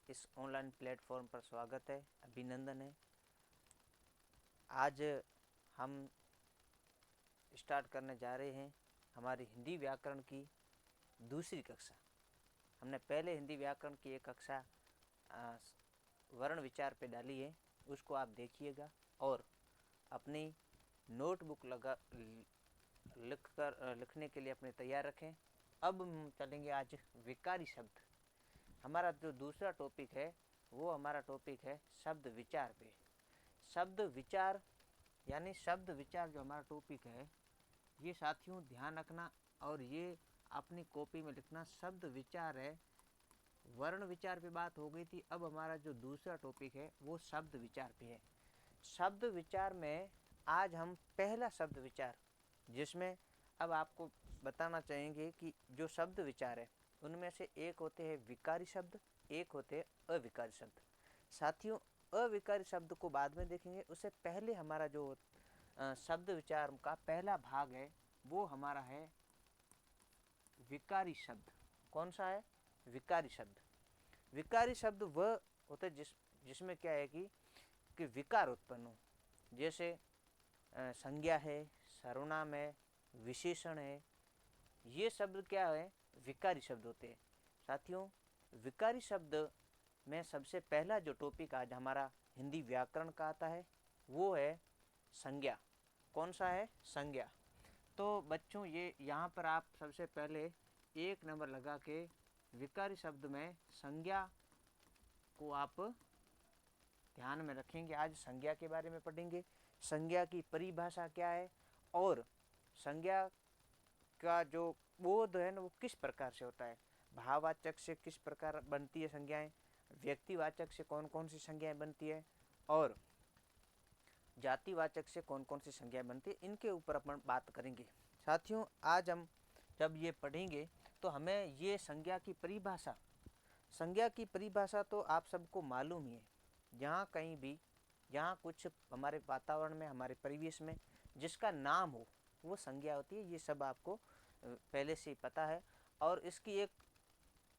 इस online platform पर स्वागत है, अभिनंदन है। आज हम स्टार्ट करने जा रहे हैं हमारी हिंदी व्याकरण की दूसरी कक्षा। हमने पहले हिंदी व्याकरण की एक कक्षा वर्ण विचार पे डाली है, उसको आप देखिएगा और अपनी नोटबुक लिखने के लिए अपने तैयार रखें। अब हम चलेंगे आज विकारी शब्द। हमारा जो दूसरा टॉपिक है वो हमारा टॉपिक है शब्द विचार पे। शब्द विचार यानी शब्द विचार जो हमारा टॉपिक है, ये साथियों ध्यान रखना और ये अपनी कॉपी में लिखना। शब्द विचार है, वर्ण विचार पे बात हो गई थी, अब हमारा जो दूसरा टॉपिक है वो शब्द विचार पे है। शब्द विचार में आज हम पहला शब्द विचार, जिसमें अब आपको बताना चाहेंगे कि जो शब्द विचार है उनमें से एक होते हैं विकारी शब्द, एक होते हैं अविकारी शब्द। साथियों अविकारी शब्द को बाद में देखेंगे, उससे पहले हमारा जो शब्द विचार का पहला भाग है वो हमारा है विकारी शब्द। कौन सा है? विकारी शब्द। विकारी शब्द वह होते जिसमें क्या है कि विकार उत्पन्न हो, जैसे संज्ञा है, सर्वनाम है, विशेषण है, ये शब्द क्या है? विकारी शब्द होते हैं। साथियों विकारी शब्द में सबसे पहला जो टॉपिक आज हमारा हिंदी व्याकरण का आता है वो है संज्ञा। कौन सा है? संज्ञा। तो बच्चों ये यहाँ पर आप सबसे पहले 1 नंबर लगा के विकारी शब्द में संज्ञा को आप ध्यान में रखेंगे। आज संज्ञा के बारे में पढ़ेंगे, संज्ञा की परिभाषा क्या है और संज्ञा का जो बोध है ना वो किस प्रकार से होता है, भाववाचक से किस प्रकार बनती है संज्ञाएं, व्यक्तिवाचक से कौन कौन सी संज्ञाएं बनती है और जातिवाचक से कौन कौन सी संज्ञाएं बनती है, इनके ऊपर अपन बात करेंगे। साथियों आज हम जब ये पढ़ेंगे तो हमें ये संज्ञा की परिभाषा तो आप सबको मालूम ही है। जहाँ कहीं भी, जहाँ कुछ हमारे वातावरण में, हमारे परिवेश में जिसका नाम हो वो संज्ञा होती है। ये सब आपको पहले से ही पता है। और इसकी एक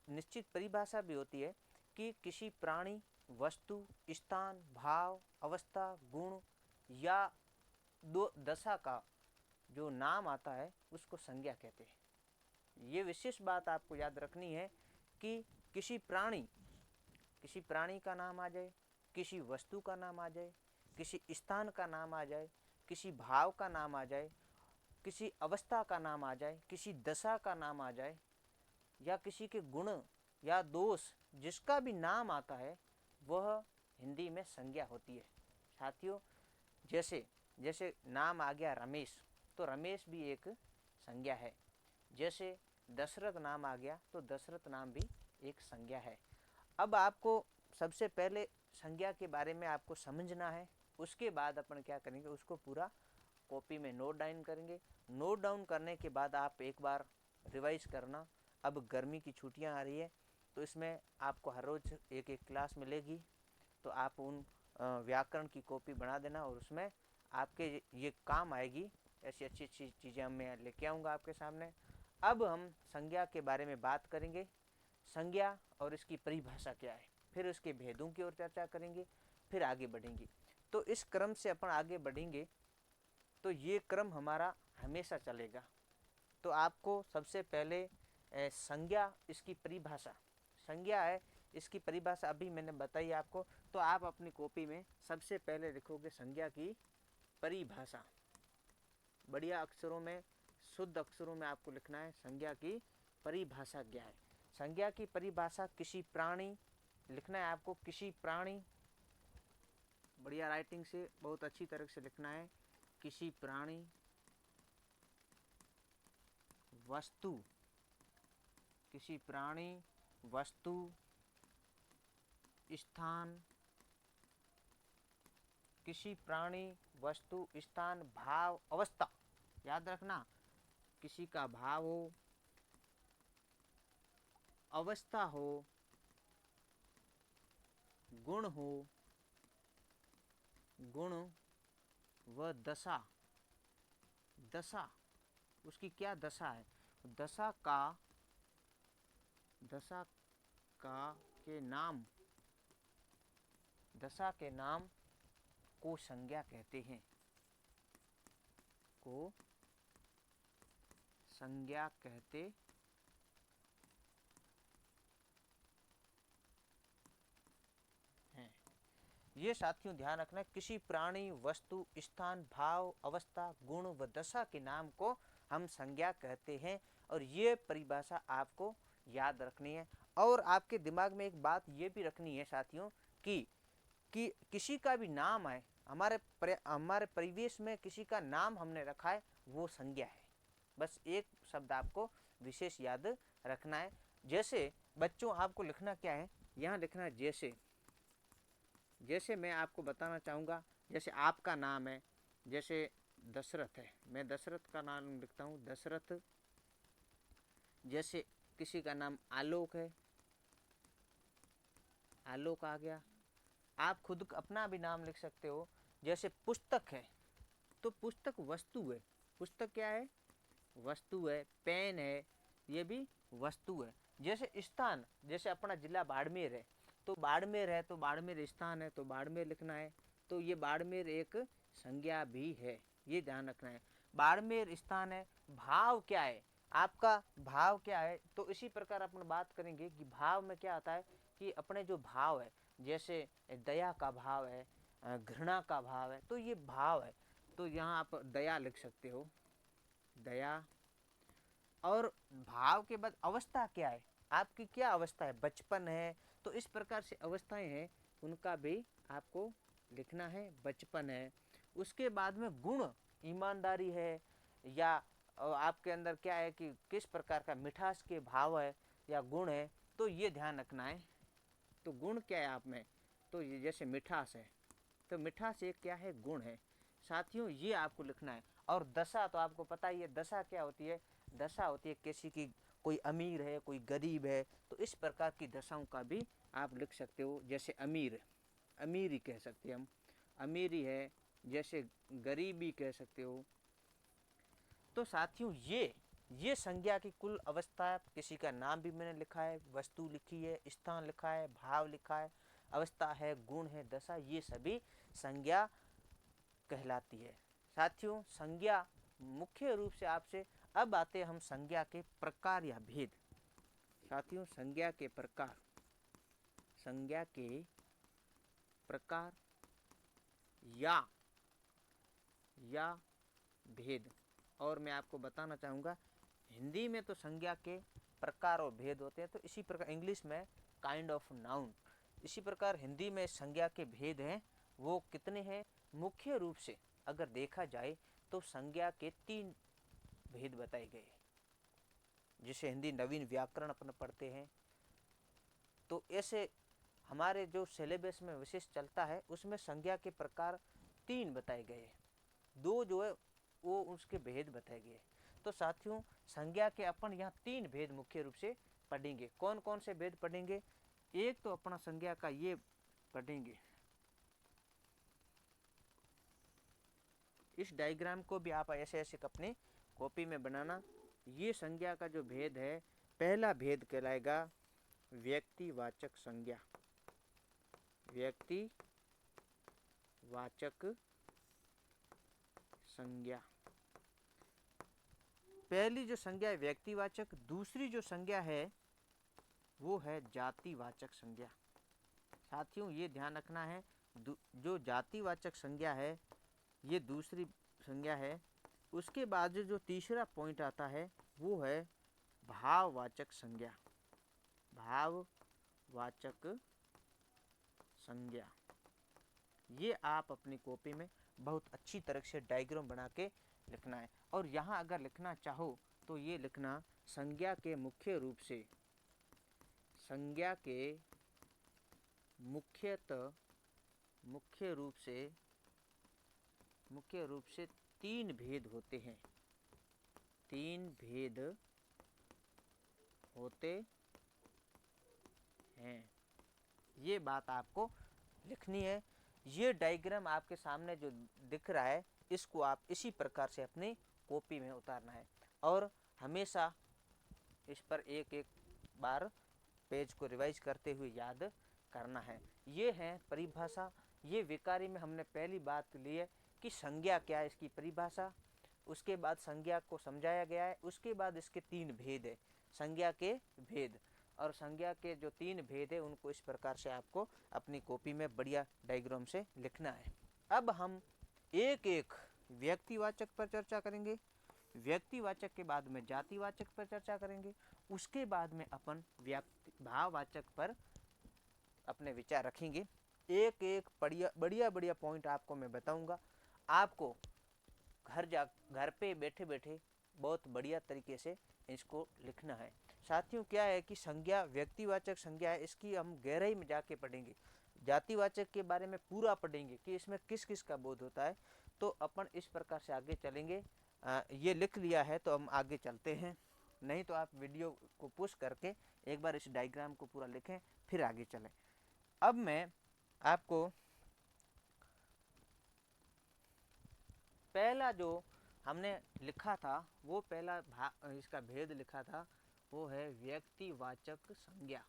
निश्चित परिभाषा भी होती है कि किसी प्राणी, वस्तु, स्थान, भाव, अवस्था, गुण या दो दशा का जो नाम आता है उसको संज्ञा कहते हैं। ये विशेष बात आपको याद रखनी है कि किसी प्राणी का नाम आ जाए, किसी वस्तु का नाम आ जाए, किसी स्थान का नाम आ जाए, किसी भाव का नाम आ जाए, किसी अवस्था का नाम आ जाए, किसी दशा का नाम आ जाए या किसी के गुण या दोष जिसका भी नाम आता है वह हिंदी में संज्ञा होती है। साथियों जैसे नाम आ गया रमेश, तो रमेश भी एक संज्ञा है। जैसे दशरथ नाम आ गया तो दशरथ नाम भी एक संज्ञा है। अब आपको सबसे पहले संज्ञा के बारे में आपको समझना है, उसके बाद अपन क्या करेंगे, उसको पूरा कॉपी में नोट डाउन करेंगे। नोट डाउन करने के बाद आप एक बार रिवाइज करना। अब गर्मी की छुट्टियां आ रही है तो इसमें आपको हर रोज़ एक क्लास मिलेगी, तो आप उन व्याकरण की कॉपी बना देना और उसमें आपके ये काम आएगी। ऐसी अच्छी चीज़ें मैं लेके आऊँगा आपके सामने। अब हम संज्ञा के बारे में बात करेंगे, संज्ञा और इसकी परिभाषा क्या है, फिर उसके भेदों की ओर चर्चा करेंगे, फिर आगे बढ़ेंगे। तो इस क्रम से अपन आगे बढ़ेंगे तो ये क्रम हमारा हमेशा चलेगा। तो आपको सबसे पहले संज्ञा, इसकी परिभाषा, संज्ञा है इसकी परिभाषा अभी मैंने बताई आपको, तो आप अपनी कॉपी में सबसे पहले लिखोगे संज्ञा की परिभाषा। बढ़िया अक्षरों में, शुद्ध अक्षरों में आपको लिखना है संज्ञा की परिभाषा क्या है। संज्ञा की परिभाषा किसी प्राणी, लिखना है आपको किसी प्राणी, बढ़िया राइटिंग से बहुत अच्छी तरह से लिखना है, किसी प्राणी, वस्तु, किसी प्राणी, वस्तु, स्थान, किसी प्राणी, वस्तु, स्थान, भाव, अवस्था। याद रखना, किसी का भाव हो, अवस्था हो, गुण हो, गुण व दशा, दशा उसकी क्या दशा है, दशा का के नाम दशा के नाम को संज्ञा कहते हैं, को संज्ञा कहते हैं। ये साथियों ध्यान रखना, किसी प्राणी, वस्तु, स्थान, भाव, अवस्था, गुण व दशा के नाम को हम संज्ञा कहते हैं। और ये परिभाषा आपको याद रखनी है। और आपके दिमाग में एक बात ये भी रखनी है साथियों कि किसी का भी नाम है, हमारे परिवेश में किसी का नाम हमने रखा है, वो संज्ञा है। बस एक शब्द आपको विशेष याद रखना है। जैसे बच्चों आपको लिखना क्या है, यहाँ लिखना है जैसे। जैसे मैं आपको बताना चाहूँगा, जैसे आपका नाम है, जैसे दशरथ है, मैं दशरथ का नाम लिखता हूँ दशरथ। जैसे किसी का नाम आलोक है, आलोक आ गया। आप खुद अपना भी नाम लिख सकते हो। जैसे पुस्तक है, तो पुस्तक वस्तु है। पुस्तक क्या है? वस्तु है। पेन है, ये भी वस्तु है। जैसे स्थान, जैसे अपना जिला बाड़मेर है, तो बाड़मेर है तो बाड़मेर स्थान है, तो बाड़मेर लिखना है। तो ये बाड़मेर एक संज्ञा भी है, ये ध्यान रखना है। बाड़मेर स्थान है। भाव क्या है? आपका भाव क्या है? तो इसी प्रकार अपन बात करेंगे कि भाव में क्या आता है कि अपने जो भाव है, जैसे दया का भाव है, घृणा का भाव है, तो ये भाव है। तो यहाँ आप दया लिख सकते हो, दया। और भाव के बाद अवस्था क्या है? आपकी क्या अवस्था है? बचपन है, तो इस प्रकार से अवस्थाएं हैं, उनका भी आपको लिखना है, बचपन है। उसके बाद में गुण, ईमानदारी है, या आपके अंदर क्या है कि किस प्रकार का मिठास के भाव है या गुण है, तो ये ध्यान रखना है। तो गुण क्या है आप में? तो ये जैसे मिठास है, तो मिठास एक क्या है? गुण है साथियों, ये आपको लिखना है। और दशा तो आपको पता ही है, दशा क्या होती है? दशा होती है किसी की, कोई अमीर है, कोई गरीब है, तो इस प्रकार की दशाओं का भी आप लिख सकते हो। जैसे अमीर, अमीरी कह सकते हैं हम, अमीरी है। जैसे गरीबी कह सकते हो। तो साथियों ये संज्ञा की कुल अवस्था, किसी का नाम भी मैंने लिखा है, वस्तु लिखी है, स्थान लिखा है, भाव लिखा है, अवस्था है, गुण है, दशा, ये सभी संज्ञा कहलाती है। साथियों संज्ञा मुख्य रूप से आपसे, अब आते हम संज्ञा के प्रकार या भेद। साथियों संज्ञा के प्रकार, संज्ञा के प्रकार या भेद। और मैं आपको बताना चाहूँगा, हिंदी में तो संज्ञा के प्रकार और भेद होते हैं, तो इसी प्रकार इंग्लिश में काइंड ऑफ नाउन। इसी प्रकार हिंदी में संज्ञा के भेद हैं, वो कितने हैं? मुख्य रूप से अगर देखा जाए तो संज्ञा के 3 भेद बताए गए। जिसे हिंदी नवीन व्याकरण अपन पढ़ते हैं, तो ऐसे हमारे जो सिलेबस में विशेष चलता है, उसमें संज्ञा के प्रकार 3 बताए गए, 2 जो है वो उसके भेद बताए गए। तो साथियों संज्ञा के अपन यहाँ 3 भेद मुख्य रूप से पढ़ेंगे। कौन कौन से भेद पढ़ेंगे? एक तो अपना संज्ञा का ये पढ़ेंगे, इस डायग्राम को भी आप ऐसे ऐसे अपनी कॉपी में बनाना। ये संज्ञा का जो भेद है, पहला भेद कहलाएगा व्यक्तिवाचक संज्ञा। व्यक्तिवाचक संज्ञा, पहली जो संज्ञा है व्यक्तिवाचक। दूसरी जो संज्ञा है वो है जातिवाचक संज्ञा। साथियों ये ध्यान रखना है, जो जातिवाचक संज्ञा है ये दूसरी संज्ञा है। उसके बाद जो तीसरा पॉइंट आता है वो है भाववाचक संज्ञा। भाववाचक संज्ञा, ये आप अपनी कॉपी में बहुत अच्छी तरह से डायग्राम बना के लिखना है। और यहाँ अगर लिखना चाहो तो ये लिखना, संज्ञा के मुख्य रूप से, संज्ञा के मुख्य रूप से 3 भेद होते हैं। 3 भेद होते हैं, ये बात आपको लिखनी है। ये डायग्राम आपके सामने जो दिख रहा है, इसको आप इसी प्रकार से अपनी कॉपी में उतारना है। और हमेशा इस पर एक एक बार पेज को रिवाइज करते हुए याद करना है। ये है परिभाषा। ये विकारी में हमने पहली बात ली है कि संज्ञा क्या है, इसकी परिभाषा। उसके बाद संज्ञा को समझाया गया है। उसके बाद इसके 3 भेद है, संज्ञा के भेद। और संज्ञा के जो 3 भेद है उनको इस प्रकार से आपको अपनी कॉपी में बढ़िया डायग्राम से लिखना है। अब हम एक एक व्यक्तिवाचक पर चर्चा करेंगे। व्यक्तिवाचक के बाद में जातिवाचक पर चर्चा करेंगे। उसके बाद में अपन भाववाचक पर अपने विचार रखेंगे। एक एक बढ़िया बढ़िया पॉइंट आपको मैं बताऊंगा। आपको घर पे बैठे बैठे बहुत बढ़िया तरीके से इसको लिखना है। साथियों क्या है कि संज्ञा व्यक्तिवाचक संज्ञा है, इसकी हम गहराई में जाके पढ़ेंगे। जातिवाचक के बारे में पूरा पढ़ेंगे कि इसमें किस किस का बोध होता है। तो अपन इस प्रकार से आगे चलेंगे। ये लिख लिया है तो हम आगे चलते हैं, नहीं तो आप वीडियो को पुश करके एक बार इस डायग्राम को पूरा लिखें फिर आगे चलें। अब मैं आपको पहला जो हमने लिखा था वो पहला इसका भेद लिखा था, वो है व्यक्तिवाचक संज्ञा।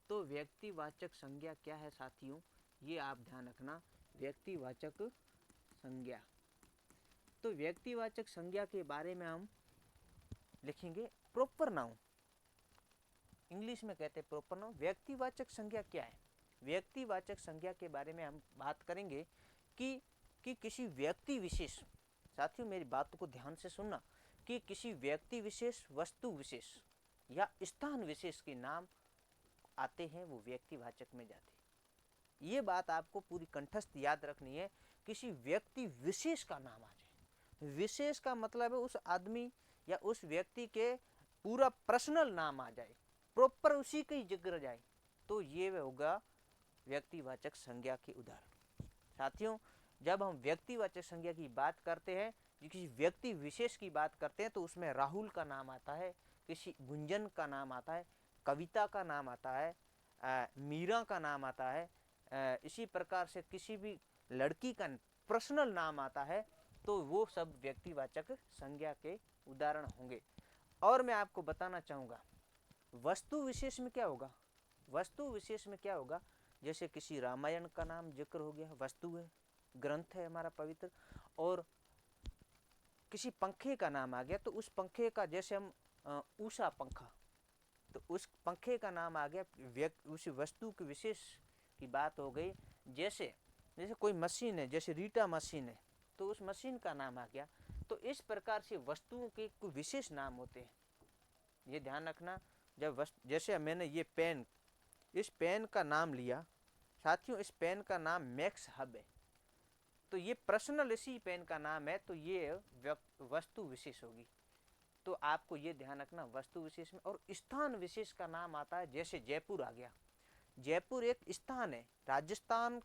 तो व्यक्तिवाचक संज्ञा क्या है साथियों, ये आप ध्यान रखना। व्यक्तिवाचक संज्ञा, तो व्यक्तिवाचक संज्ञा के बारे में हम लिखेंगे प्रॉपर नाउन। इंग्लिश में कहते हैं प्रॉपर नाउन। व्यक्तिवाचक संज्ञा क्या है? व्यक्तिवाचक संज्ञा के बारे में हम बात करेंगे कि किसी व्यक्ति विशेष, साथियों मेरी बात को ध्यान से सुनना, कि किसी व्यक्ति विशेष, वस्तु विशेष या स्थान विशेष के नाम आते हैं वो व्यक्तिवाचक में जाते हैं। ये बात आपको पूरी कंठस्थ याद रखनी है। किसी व्यक्ति विशेष का नाम आ जाए, विशेष का मतलब है उस आदमी या उस व्यक्ति के पूरा पर्सनल नाम आ जाए, प्रॉपर उसी की जिक्र जाए, तो ये होगा व्यक्तिवाचक संज्ञा के उदाहरण। साथियों जब हम व्यक्तिवाचक संज्ञा की बात करते हैं, किसी व्यक्ति विशेष की बात करते हैं, तो उसमें राहुल का नाम आता है, किसी गुंजन का नाम आता है, कविता का नाम आता है, मीरा का नाम आता है, इसी प्रकार से किसी भी लड़की का पर्सनल नाम आता है। तो वो सब व्यक्तिवाचक संज्ञा के उदाहरण होंगे। और मैं आपको बताना चाहूँगा वस्तु विशेष में क्या होगा। वस्तु विशेष में क्या होगा, जैसे किसी रामायण का नाम जिक्र हो गया, वस्तु है, ग्रंथ है हमारा पवित्र। और किसी पंखे का नाम आ गया तो उस पंखे का, जैसे हम उषा पंखा, तो उस पंखे का नाम आ गया, उस वस्तु की विशेष की बात हो गई। जैसे कोई मशीन है, जैसे रीटा मशीन है, तो उस मशीन का नाम आ गया। तो इस प्रकार से वस्तुओं के कुछ विशेष नाम होते हैं, ये ध्यान रखना। जब जैसे मैंने ये पेन, इस पेन का नाम लिया साथियों, इस पेन का नाम मैक्स हब है, तो ये पर्सनल इसी पेन का नाम है, तो ये वस्तु विशेष होगी। तो आपको ये ध्यान रखना वस्तु विशेष में। और स्थान विशेष का नाम आता है, जैसे जयपुर आ गया। जयपुर एक स्थान है, राजस्थान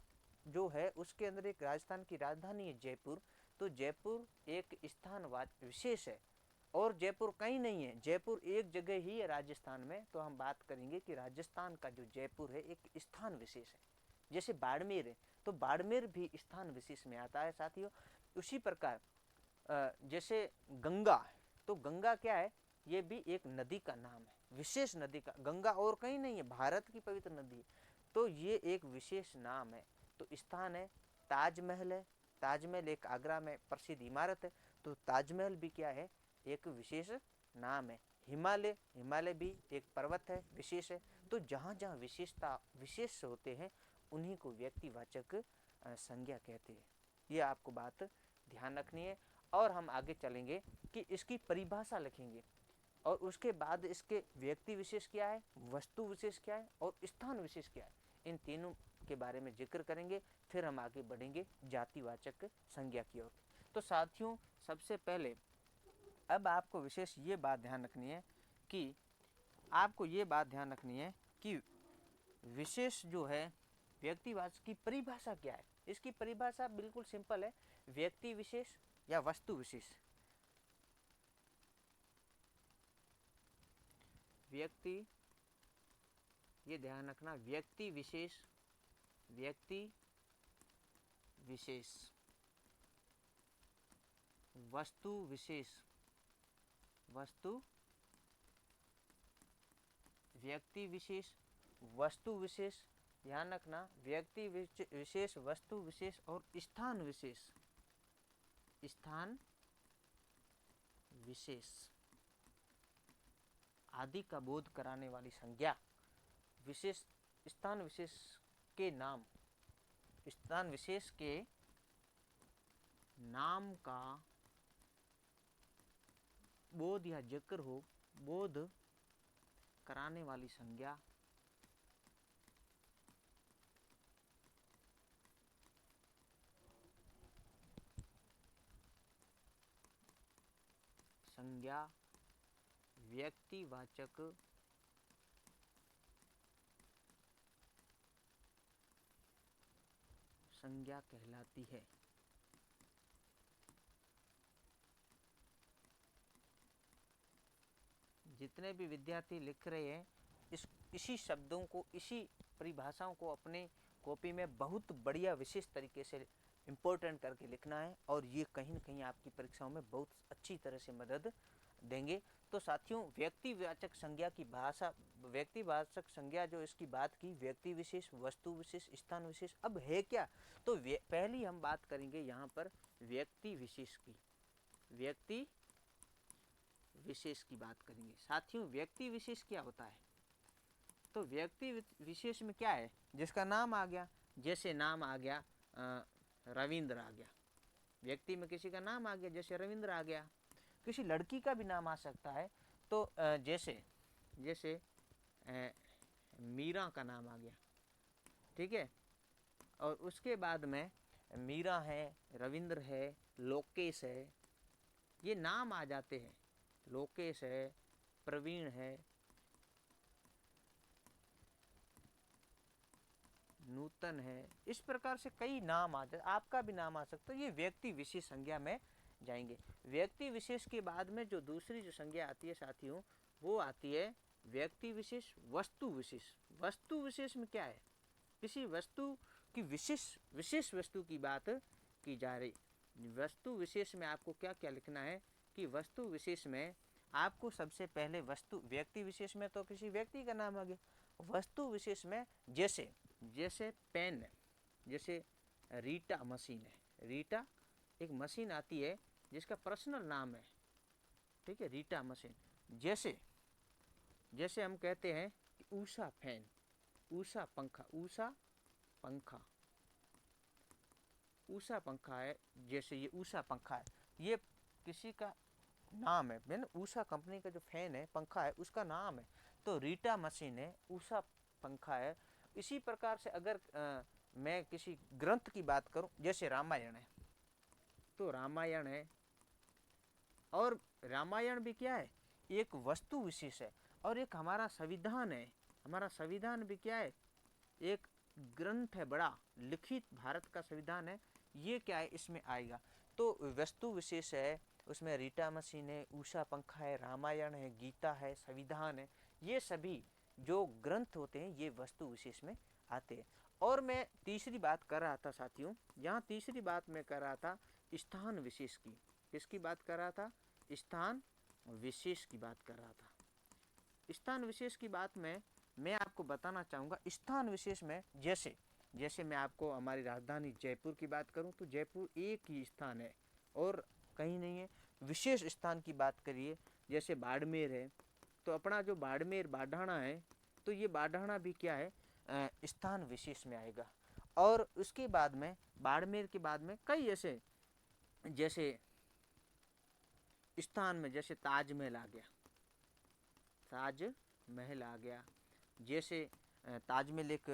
जो है उसके अंदर एक राजस्थान की राजधानी है जयपुर, तो जयपुर एक स्थान विशेष है। और जयपुर कहीं नहीं है, जयपुर एक जगह ही है राजस्थान में। तो हम बात करेंगे कि राजस्थान का जो जयपुर है एक स्थान विशेष है। जैसे बाड़मेर है, तो बाड़मेर भी स्थान विशेष में आता है साथियों। उसी प्रकार जैसे गंगा, तो गंगा क्या है, ये भी एक नदी का नाम है, विशेष नदी का। गंगा और कहीं नहीं है, भारत की पवित्र नदी है, तो ये एक विशेष नाम है। तो स्थान है। ताजमहल है, ताजमहल एक आगरा में प्रसिद्ध इमारत है, तो ताजमहल भी क्या है, एक विशेष नाम है। हिमालय, हिमालय भी एक पर्वत है, विशेष है। तो जहाँ जहाँ विशेषता विशेष होते हैं उन्हीं को व्यक्तिवाचक संज्ञा कहते हैं। ये आपको बात ध्यान रखनी है। और हम आगे चलेंगे कि इसकी परिभाषा लिखेंगे, और उसके बाद इसके व्यक्ति विशेष क्या है, वस्तु विशेष क्या है, और स्थान विशेष क्या है, इन तीनों के बारे में जिक्र करेंगे। फिर हम आगे बढ़ेंगे जातिवाचक संज्ञा की ओर। तो साथियों सबसे पहले अब आपको विशेष ये बात ध्यान रखनी है कि आपको ये बात ध्यान रखनी है कि विशेष जो है व्यक्तिवाचक की परिभाषा क्या है। इसकी परिभाषा बिल्कुल सिंपल है, व्यक्ति विशेष या वस्तु विशेष। व्यक्ति, ये ध्यान रखना, व्यक्ति विशेष, व्यक्ति विशेष, वस्तु विशेष, वस्तु, व्यक्ति विशेष, वस्तु विशेष, ध्यान रखना, व्यक्ति विशेष, वस्तु विशेष और स्थान विशेष, स्थान विशेष आदि का बोध कराने वाली संज्ञा, विशेष स्थान विशेष के नाम, स्थान विशेष के नाम का बोध या जिक्र हो, बोध कराने वाली संज्ञा संज्ञा व्यक्तिवाचक संज्ञा कहलाती है। जितने भी विद्यार्थी लिख रहे हैं इसी शब्दों को, इसी परिभाषाओं को अपने कॉपी में बहुत बढ़िया विशेष तरीके से इम्पोर्टेंट करके लिखना है और ये कहीं न कहीं आपकी परीक्षाओं में बहुत अच्छी तरह से मदद देंगे। तो साथियों, व्यक्तिवाचक संज्ञा की भाषा, व्यक्तिवाचक संज्ञा जो इसकी बात की, व्यक्ति विशेष, वस्तु विशेष, स्थान विशेष, अब है क्या? तो पहली हम बात करेंगे यहाँ पर व्यक्ति विशेष की, व्यक्ति विशेष की बात करेंगे। साथियों, व्यक्ति विशेष क्या होता है? तो व्यक्ति विशेष में क्या है? जिसका नाम आ गया, जैसे नाम आ गया रविंद्र आ गया, व्यक्ति में किसी का नाम आ गया, जैसे रविंद्र आ गया। किसी लड़की का भी नाम आ सकता है, तो जैसे मीरा का नाम आ गया, ठीक है। और उसके बाद में मीरा है, रविंद्र है, लोकेश है, ये नाम आ जाते हैं। लोकेश है, प्रवीण है, नूतन है, इस प्रकार से कई नाम आ जाते, आपका भी नाम आ सकता है। ये व्यक्ति विशेष संज्ञा में जाएंगे। व्यक्ति विशेष के बाद में जो दूसरी जो संज्ञा आती है साथियों, वो आती है व्यक्ति विशेष वस्तु विशेष। वस्तु विशेष में क्या है? किसी वस्तु की विशेष वस्तु की बात की जा रही। वस्तु विशेष में आपको क्या क्या लिखना है कि वस्तु विशेष में आपको सबसे पहले व्यक्ति विशेष में तो किसी व्यक्ति का नाम आ गया। वस्तु विशेष में जैसे पेन, जैसे रीटा मशीन है, रीटा एक मशीन आती है जिसका पर्सनल नाम है, ठीक है, रीटा मशीन। जैसे हम कहते हैं कि उषा फैन, उषा पंखा, उषा पंखा है, जैसे ये उषा पंखा है, ये किसी का नाम है, उषा कंपनी का जो फैन है, पंखा है, उसका नाम है। तो रीटा मशीन है, उषा पंखा है। इसी प्रकार से अगर मैं किसी ग्रंथ की बात करूं, जैसे रामायण है, तो रामायण है, और रामायण भी क्या है? एक वस्तु विशेष है। और एक हमारा संविधान है, हमारा संविधान भी क्या है? एक ग्रंथ है, बड़ा लिखित भारत का संविधान है, ये क्या है? इसमें आएगा। तो वस्तु विशेष है, उसमें रीटा मशीन है, उषा पंखा है, रामायण है, गीता है, संविधान है, ये सभी जो ग्रंथ होते हैं ये वस्तु विशेष में आते हैं। और मैं तीसरी बात कर रहा था साथियों, यहाँ तीसरी बात मैं कर रहा था स्थान विशेष की। किसकी बात कर रहा था? स्थान विशेष की बात कर रहा था। स्थान विशेष की बात में मैं आपको बताना चाहूँगा, स्थान विशेष में जैसे मैं आपको हमारी राजधानी जयपुर की बात करूं, तो जयपुर एक ही स्थान है और कहीं नहीं है। विशेष स्थान की बात करिए, जैसे बाड़मेर है, तो अपना जो बाड़मेर बाढ़ाना है, तो ये बाढ़ाना भी क्या है? स्थान विशेष में आएगा। और उसके बाद में बाड़मेर के बाद में कई ऐसे जैसे स्थान में, जैसे ताजमहल आ गया, ताजमहल आ गया, जैसे ताजमहल एक,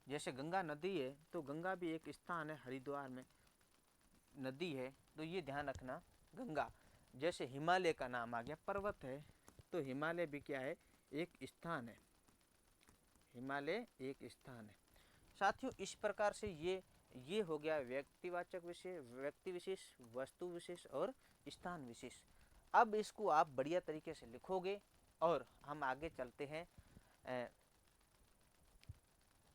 जैसे गंगा नदी है, तो गंगा भी एक स्थान है, हरिद्वार में नदी है, तो ये ध्यान रखना गंगा। जैसे हिमालय का नाम आ गया, पर्वत है, तो हिमालय भी क्या है? एक स्थान है, हिमालय एक स्थान है। साथियों, इस प्रकार से ये हो गया व्यक्तिवाचक विशेष, व्यक्ति विशेष, वस्तु विशेष और स्थान विशेष। अब इसको आप बढ़िया तरीके से लिखोगे और हम आगे चलते हैं।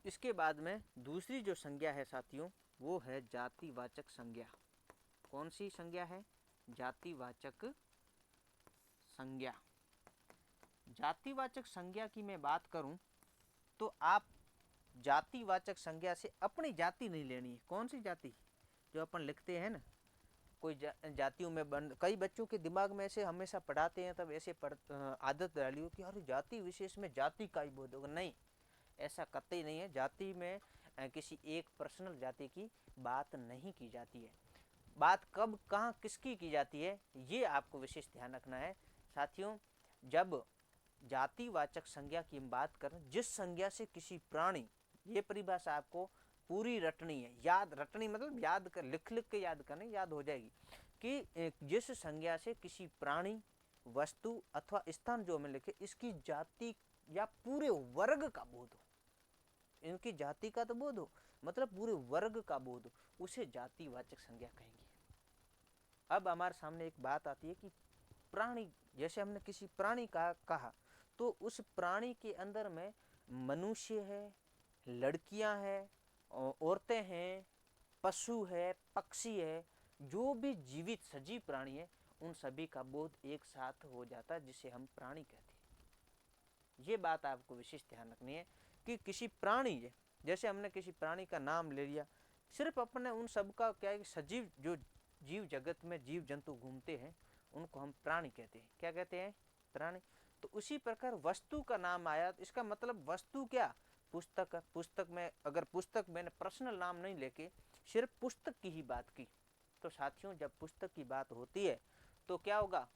इसके बाद में दूसरी जो संज्ञा है साथियों, वो है जातिवाचक संज्ञा। कौन सी संज्ञा है? जातिवाचक संज्ञा। जातिवाचक संज्ञा की मैं बात करूं तो आप जातिवाचक संज्ञा से अपनी जाति नहीं लेनी है। कौन सी जाति? जो अपन लिखते हैं ना, कोई जातियों में बंद, कई बच्चों के दिमाग में ऐसे हमेशा पढ़ाते हैं, तब ऐसे आदत डाली हो कि अरे जाति विशेष में जाति का ही बोध होगा। नहीं, ऐसा कतई नहीं है। जाति में किसी एक पर्सनल जाति की बात नहीं की जाती है। बात कब कहाँ किसकी की जाती है, ये आपको विशेष ध्यान रखना है साथियों। जब जातिवाचक संज्ञा की हम बात करें, जिस संज्ञा से किसी प्राणी, ये परिभाषा आपको पूरी रटनी है, याद रटनी मतलब याद कर, लिख लिख के याद करनी, याद हो जाएगी कि जिस संज्ञा से किसी प्राणी, वस्तु अथवा स्थान जो हमें लिखे, इसकी जाति या पूरे वर्ग का बोध हो, इनकी जाति का तो बोध हो, मतलब पूरे वर्ग का बोध हो, उसे जातिवाचक संज्ञा कहेंगे। अब हमारे सामने एक बात आती है कि प्राणी, जैसे हमने किसी प्राणी का कहा, तो उस प्राणी के अंदर में मनुष्य है, लड़कियां हैं, औरतें हैं, पशु है, पक्षी है, जो भी जीवित सजीव प्राणी है, उन सभी का बोध एक साथ हो जाता है, जिसे हम प्राणी कहते हैं। ये बात आपको विशेष ध्यान रखनी है कि किसी प्राणी, जैसे हमने किसी प्राणी का नाम ले लिया, सिर्फ अपने उन सब का क्या है कि सजीव, जो जीव जगत में जीव जंतु घूमते हैं, उनको हम प्राणी कहते हैं। क्या कहते हैं? प्राणी। तो उसी प्रकार वस्तु का नाम आया, इसका मतलब वस्तु क्या? पुस्तक। पुस्तक में अगर पुस्तक मैंने पर्सनल नाम नहीं लेके सिर्फ पुस्तक की ही बात की, तो साथियों जब पुस्तक की बात होती है तो क्या होगा?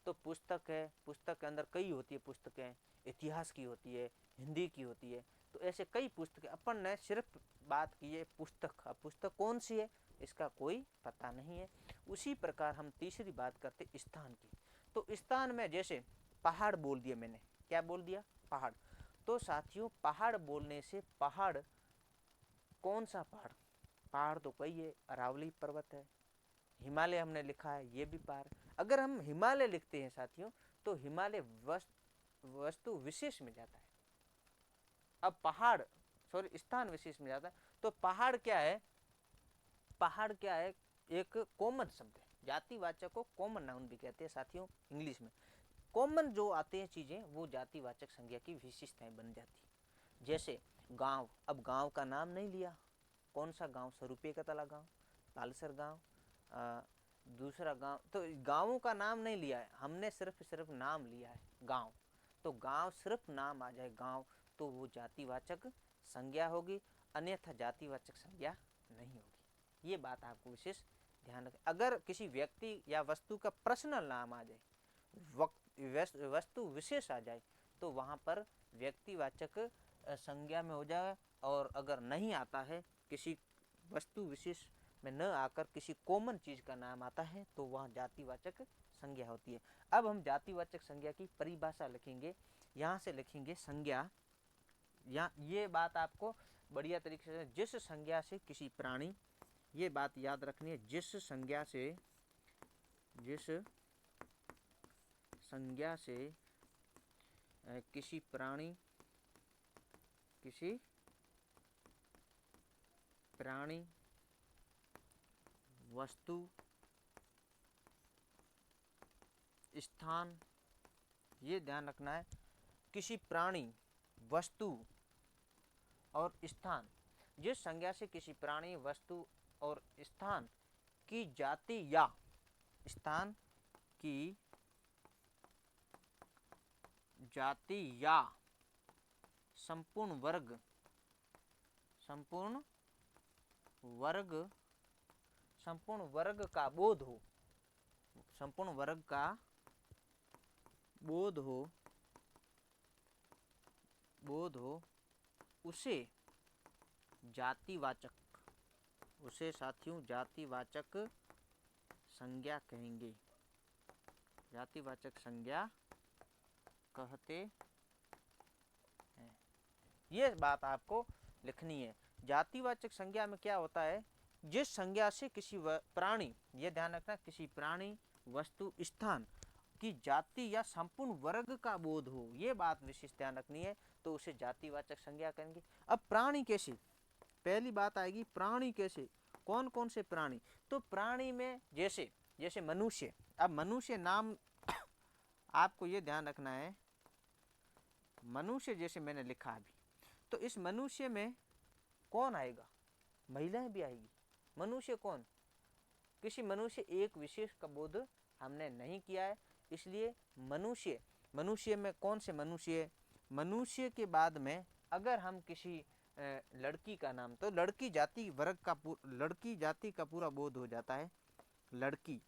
तो पुस्तक है, पुस्तक के अंदर कई होती है पुस्तकें, इतिहास की होती है, हिंदी की होती है, तो ऐसे कई पुस्तकें। अपन ने सिर्फ बात की है पुस्तक। अब पुस्तक कौन सी है इसका कोई पता नहीं है। उसी प्रकार हम तीसरी बात करते स्थान की। तो स्थान में जैसे पहाड़ बोल दिया मैंने, क्या बोल दिया? पहाड़। तो साथियों पहाड़ बोलने से, पहाड़ कौन सा पहाड़? पहाड़ तो कई है, अरावली पर्वत है, हिमालय हमने लिखा है, ये भी पहाड़। अगर हम हिमालय लिखते हैं साथियों, तो हिमालय वस्तु विशेष में जाता है। अब पहाड़, सॉरी, स्थान विशेष में जाता है। तो पहाड़ क्या है? पहाड़ क्या है? एक कॉमन शब्द है। जातिवाचक को कॉमन नाउन भी कहते हैं साथियों इंग्लिश में। कॉमन जो आते हैं चीजें, वो जातिवाचक संज्ञा की विशेषताएं बन जाती है। जैसे गांव, अब गांव का नाम नहीं लिया, कौन सा गांव? 100 रुपये का तला गांव, तालसर गांव, दूसरा गांव, तो गांवों का नाम नहीं लिया है हमने, सिर्फ नाम लिया है गांव। तो गांव सिर्फ नाम आ जाए गांव, तो वो जातिवाचक संज्ञा होगी, अन्यथा जातिवाचक संज्ञा नहीं होगी। ये बात आपको विशेष ध्यान रखें। अगर किसी व्यक्ति या वस्तु का पर्सनल नाम आ जाए, वस्तु विशेष आ जाए, तो वहाँ पर व्यक्तिवाचक संज्ञा में हो जाए। और अगर नहीं आता है, किसी वस्तु विशेष में न आकर किसी कॉमन चीज का नाम आता है, तो वह जातिवाचक संज्ञा होती है। अब हम जातिवाचक संज्ञा की परिभाषा लिखेंगे। यहाँ से लिखेंगे संज्ञा, या ये बात आपको बढ़िया तरीके से, जिस संज्ञा से किसी प्राणी, ये बात याद रखनी है, जिस संज्ञा से किसी प्राणी, वस्तु, स्थान, ये ध्यान रखना है, किसी प्राणी, वस्तु और स्थान, जिस संज्ञा से किसी प्राणी, वस्तु और स्थान की जाति या स्थान की जाति या संपूर्ण वर्ग का बोध हो, संपूर्ण वर्ग का बोध हो, उसे साथियों जातिवाचक संज्ञा कहेंगे, जातिवाचक संज्ञा कहते हैं। ये बात आपको लिखनी है। जातिवाचक संज्ञा में क्या होता है? जिस संज्ञा से किसी प्राणी, ये ध्यान रखना, किसी प्राणी, वस्तु, स्थान की जाति या संपूर्ण वर्ग का बोध हो, ये बात विशेष ध्यान रखनी है, तो उसे जातिवाचक संज्ञा कहेंगे। अब प्राणी कैसे? पहली बात आएगी प्राणी कैसे, कौन कौन से प्राणी? तो प्राणी में जैसे मनुष्य। अब मनुष्य नाम आपको ये ध्यान रखना है, मनुष्य जैसे मैंने लिखा अभी, तो इस मनुष्य में कौन आएगा? महिलाएं भी आएगी। मनुष्य कौन? किसी मनुष्य एक विशेष का बोध हमने नहीं किया है, इसलिए मनुष्य, मनुष्य में कौन से मनुष्य? मनुष्य के बाद में अगर हम किसी लड़की का नाम, तो लड़की जाति वर्ग का, लड़की जाति का पूरा बोध हो जाता है। लड़की,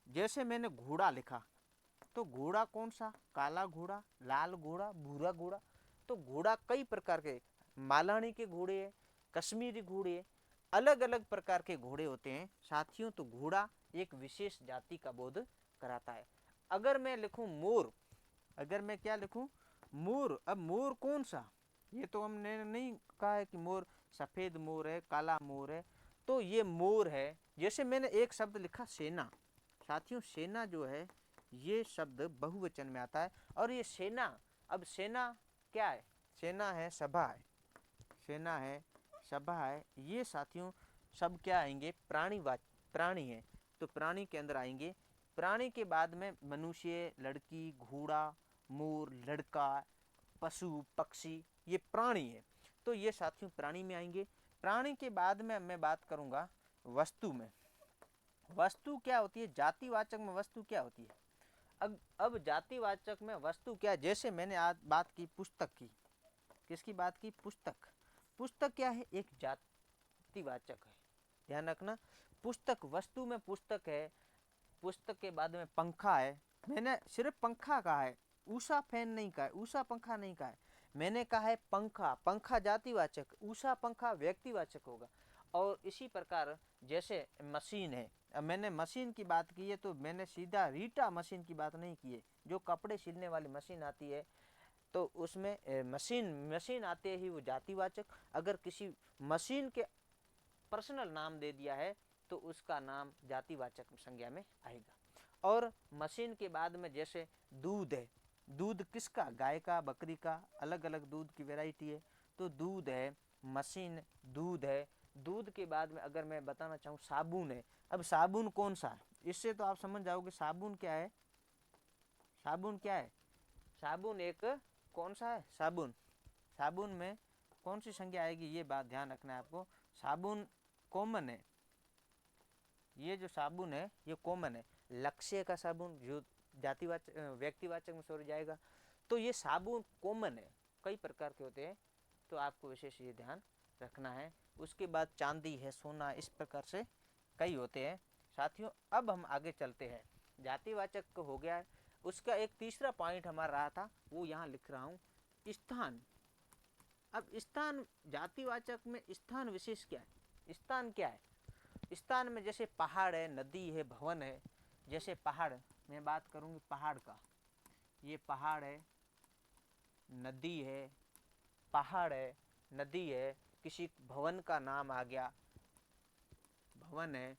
जैसे मैंने घोड़ा लिखा, तो घोड़ा कौन सा? काला घोड़ा, लाल घोड़ा, भूरा घोड़ा। तो घोड़ा कई प्रकार के, मालानी के घोड़े हैं, कश्मीरी घोड़े हैं, अलग अलग प्रकार के घोड़े होते हैं साथियों। तो घोड़ा एक विशेष जाति का बोध कराता है। अगर मैं लिखूं मोर, अगर मैं क्या लिखूं? मोर। अब मोर कौन सा? ये तो हमने नहीं कहा है कि मोर सफेद मोर है, काला मोर है, तो ये मोर है। जैसे मैंने एक शब्द लिखा सेना, साथियों सेना जो है ये शब्द बहुवचन में आता है। और ये सेना, अब सेना क्या है? सेना है सभा है, सेना है सभा है। ये साथियों सब क्या आएंगे? प्राणी है, तो प्राणी के अंदर आएंगे। प्राणी के बाद में मनुष्य, लड़की, घोड़ा, मोर, लड़का, पशु, पक्षी, ये प्राणी है। तो ये साथियों प्राणी में आएंगे। प्राणी के बाद में मैं बात करूंगा वस्तु में। वस्तु क्या होती है? जातिवाचक में वस्तु क्या होती है? अब जातिवाचक में वस्तु क्या? जैसे मैंने आज बात की पुस्तक की, किसकी बात की? पुस्तक। पुस्तक क्या है? एक जातिवाचक है, ध्यान रखना। पुस्तक, वस्तु में पुस्तक है। पुस्तक के बाद में पंखा है, मैंने सिर्फ पंखा कहा है, उषा फैन नहीं कहा है, उषा पंखा नहीं कहा है, मैंने कहा है पंखा। पंखा जातिवाचक, उषा पंखा व्यक्तिवाचक होगा। और इसी प्रकार जैसे मशीन है, अब मैंने मशीन की बात की है तो मैंने सीधा रीटा मशीन की बात नहीं की है। जो कपड़े सिलने वाली मशीन आती है तो उसमें मशीन आते ही वो जातिवाचक। अगर किसी मशीन के पर्सनल नाम दे दिया है तो उसका नाम जातिवाचक संज्ञा में आएगा। और मशीन के बाद में जैसे दूध है, दूध किसका? गाय का, बकरी का, अलग अलग दूध की वैरायटी है, तो दूध है, मशीन दूध है। दूध के बाद में अगर मैं बताना चाहूँ साबुन है। अब साबुन कौन सा है? इससे तो आप समझ जाओगे साबुन क्या है। साबुन क्या है? साबुन एक कौन सा है? साबुन। साबुन में कौन सी संज्ञा आएगी? ये बात ध्यान रखना है आपको। साबुन कॉमन है, ये जो साबुन है ये कॉमन है। लक्ष्य का साबुन जो जातिवाचक व्यक्तिवाचक में सॉरी जाएगा। तो ये साबुन कॉमन है, कई प्रकार के होते हैं, तो आपको विशेष ये ध्यान रखना है। उसके बाद चांदी है, सोना, इस प्रकार से कई होते हैं साथियों। अब हम आगे चलते हैं। जातिवाचक हो गया है, उसका एक तीसरा पॉइंट हमारा रहा था, वो यहाँ लिख रहा हूँ, स्थान। अब स्थान, जातिवाचक में स्थान विशेष क्या है? स्थान क्या है? स्थान में जैसे पहाड़ है, नदी है, भवन है। जैसे पहाड़, मैं बात करूंगी पहाड़ का, ये पहाड़ है, नदी है, पहाड़ है, नदी है, किसी भवन का नाम आ गया, भवन है,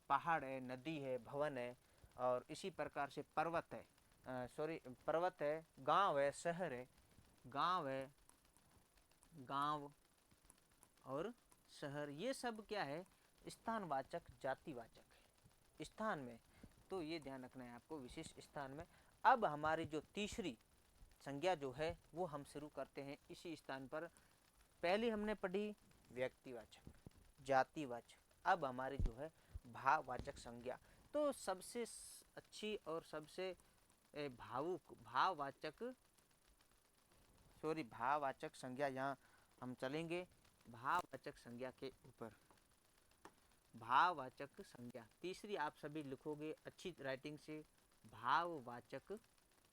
पहाड़ है, नदी है, भवन है। और इसी प्रकार से पर्वत है, पर्वत है, गांव है, शहर है, गांव है, गांव और शहर, ये सब क्या है? स्थानवाचक, जातिवाचक है स्थान में। तो ये ध्यान रखना है आपको विशेष स्थान में। अब हमारी जो तीसरी संज्ञा जो है वो हम शुरू करते हैं इसी स्थान पर। पहली हमने पढ़ी व्यक्तिवाचक, जातिवाचक, अब हमारी जो है भाववाचक संज्ञा। तो सबसे अच्छी और सबसे भावुक भाववाचक संज्ञा यहाँ हम चलेंगे, भाववाचक संज्ञा के ऊपर। भाववाचक संज्ञा तीसरी आप सभी लिखोगे अच्छी राइटिंग से, भाववाचक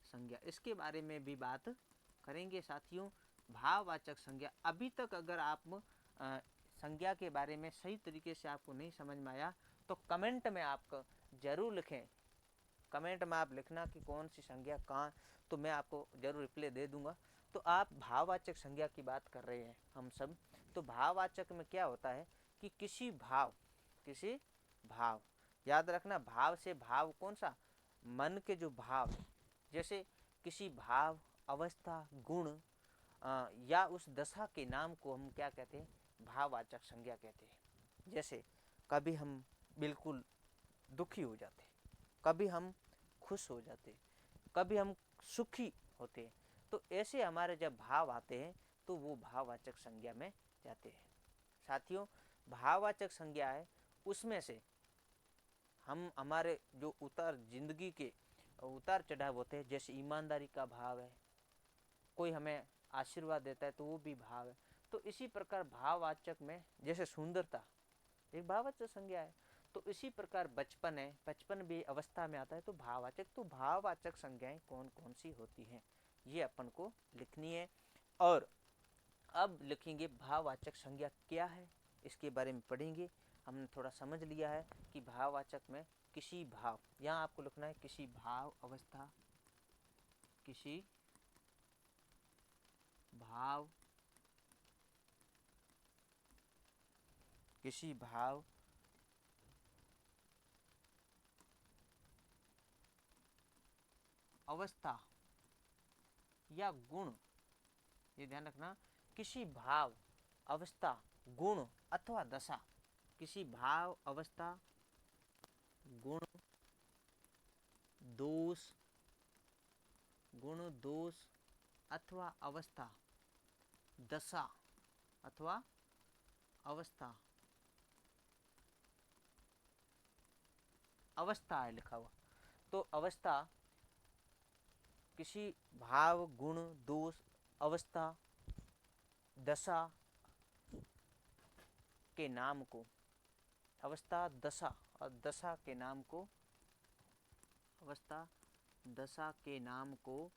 संज्ञा, इसके बारे में भी बात करेंगे साथियों। भाववाचक संज्ञा, अभी तक अगर आप संज्ञा के बारे में सही तरीके से आपको नहीं समझ में आया तो कमेंट में आप जरूर लिखें। कमेंट में आप लिखना कि कौन सी संज्ञा कहाँ, तो मैं आपको जरूर रिप्लाई दे दूंगा। तो आप भाववाचक संज्ञा की बात कर रहे हैं हम सब। तो भाववाचक में क्या होता है कि किसी भाव, याद रखना, भाव से भाव कौन सा? मन के जो भाव, जैसे किसी भाव, अवस्था, गुण या उस दशा के नाम को हम क्या कहते हैं? भाववाचक संज्ञा कहते हैं। जैसे कभी हम बिल्कुल दुखी हो जाते, कभी हम खुश हो जाते, कभी हम सुखी होते, तो ऐसे हमारे जब भाव आते हैं तो वो भाववाचक संज्ञा में जाते हैं। साथियों, भाववाचक संज्ञा है उसमें से हम हमारे जो उतार जिंदगी के उतार चढ़ाव होते हैं, जैसे ईमानदारी का भाव है, कोई हमें आशीर्वाद देता है तो वो भी भाव है। तो इसी प्रकार भाववाचक में जैसे सुंदरता एक भाववाचक संज्ञा है, तो इसी प्रकार बचपन है, बचपन भी अवस्था में आता है तो भाववाचक। तो भाववाचक संज्ञाएं कौन कौन सी होती हैं ये अपन को लिखनी है। और अब लिखेंगे भाववाचक संज्ञा क्या है, इसके बारे में पढ़ेंगे। हमने थोड़ा समझ लिया है कि भाववाचक में किसी भाव, यहाँ आपको लिखना है किसी भाव अवस्था, किसी भाव, किसी भाव अवस्था या गुण, ये ध्यान रखना, किसी भाव अवस्था गुण अथवा दशा, किसी भाव अवस्था गुण दोष, गुण दोष अथवा अवस्था दशा अथवा अवस्था, अवस्था है लिखा हुआ, तो अवस्था किसी भाव गुण दोष अवस्था दशा के नाम को, अवस्था दशा और दशा के नाम को, अवस्था दशा के नाम को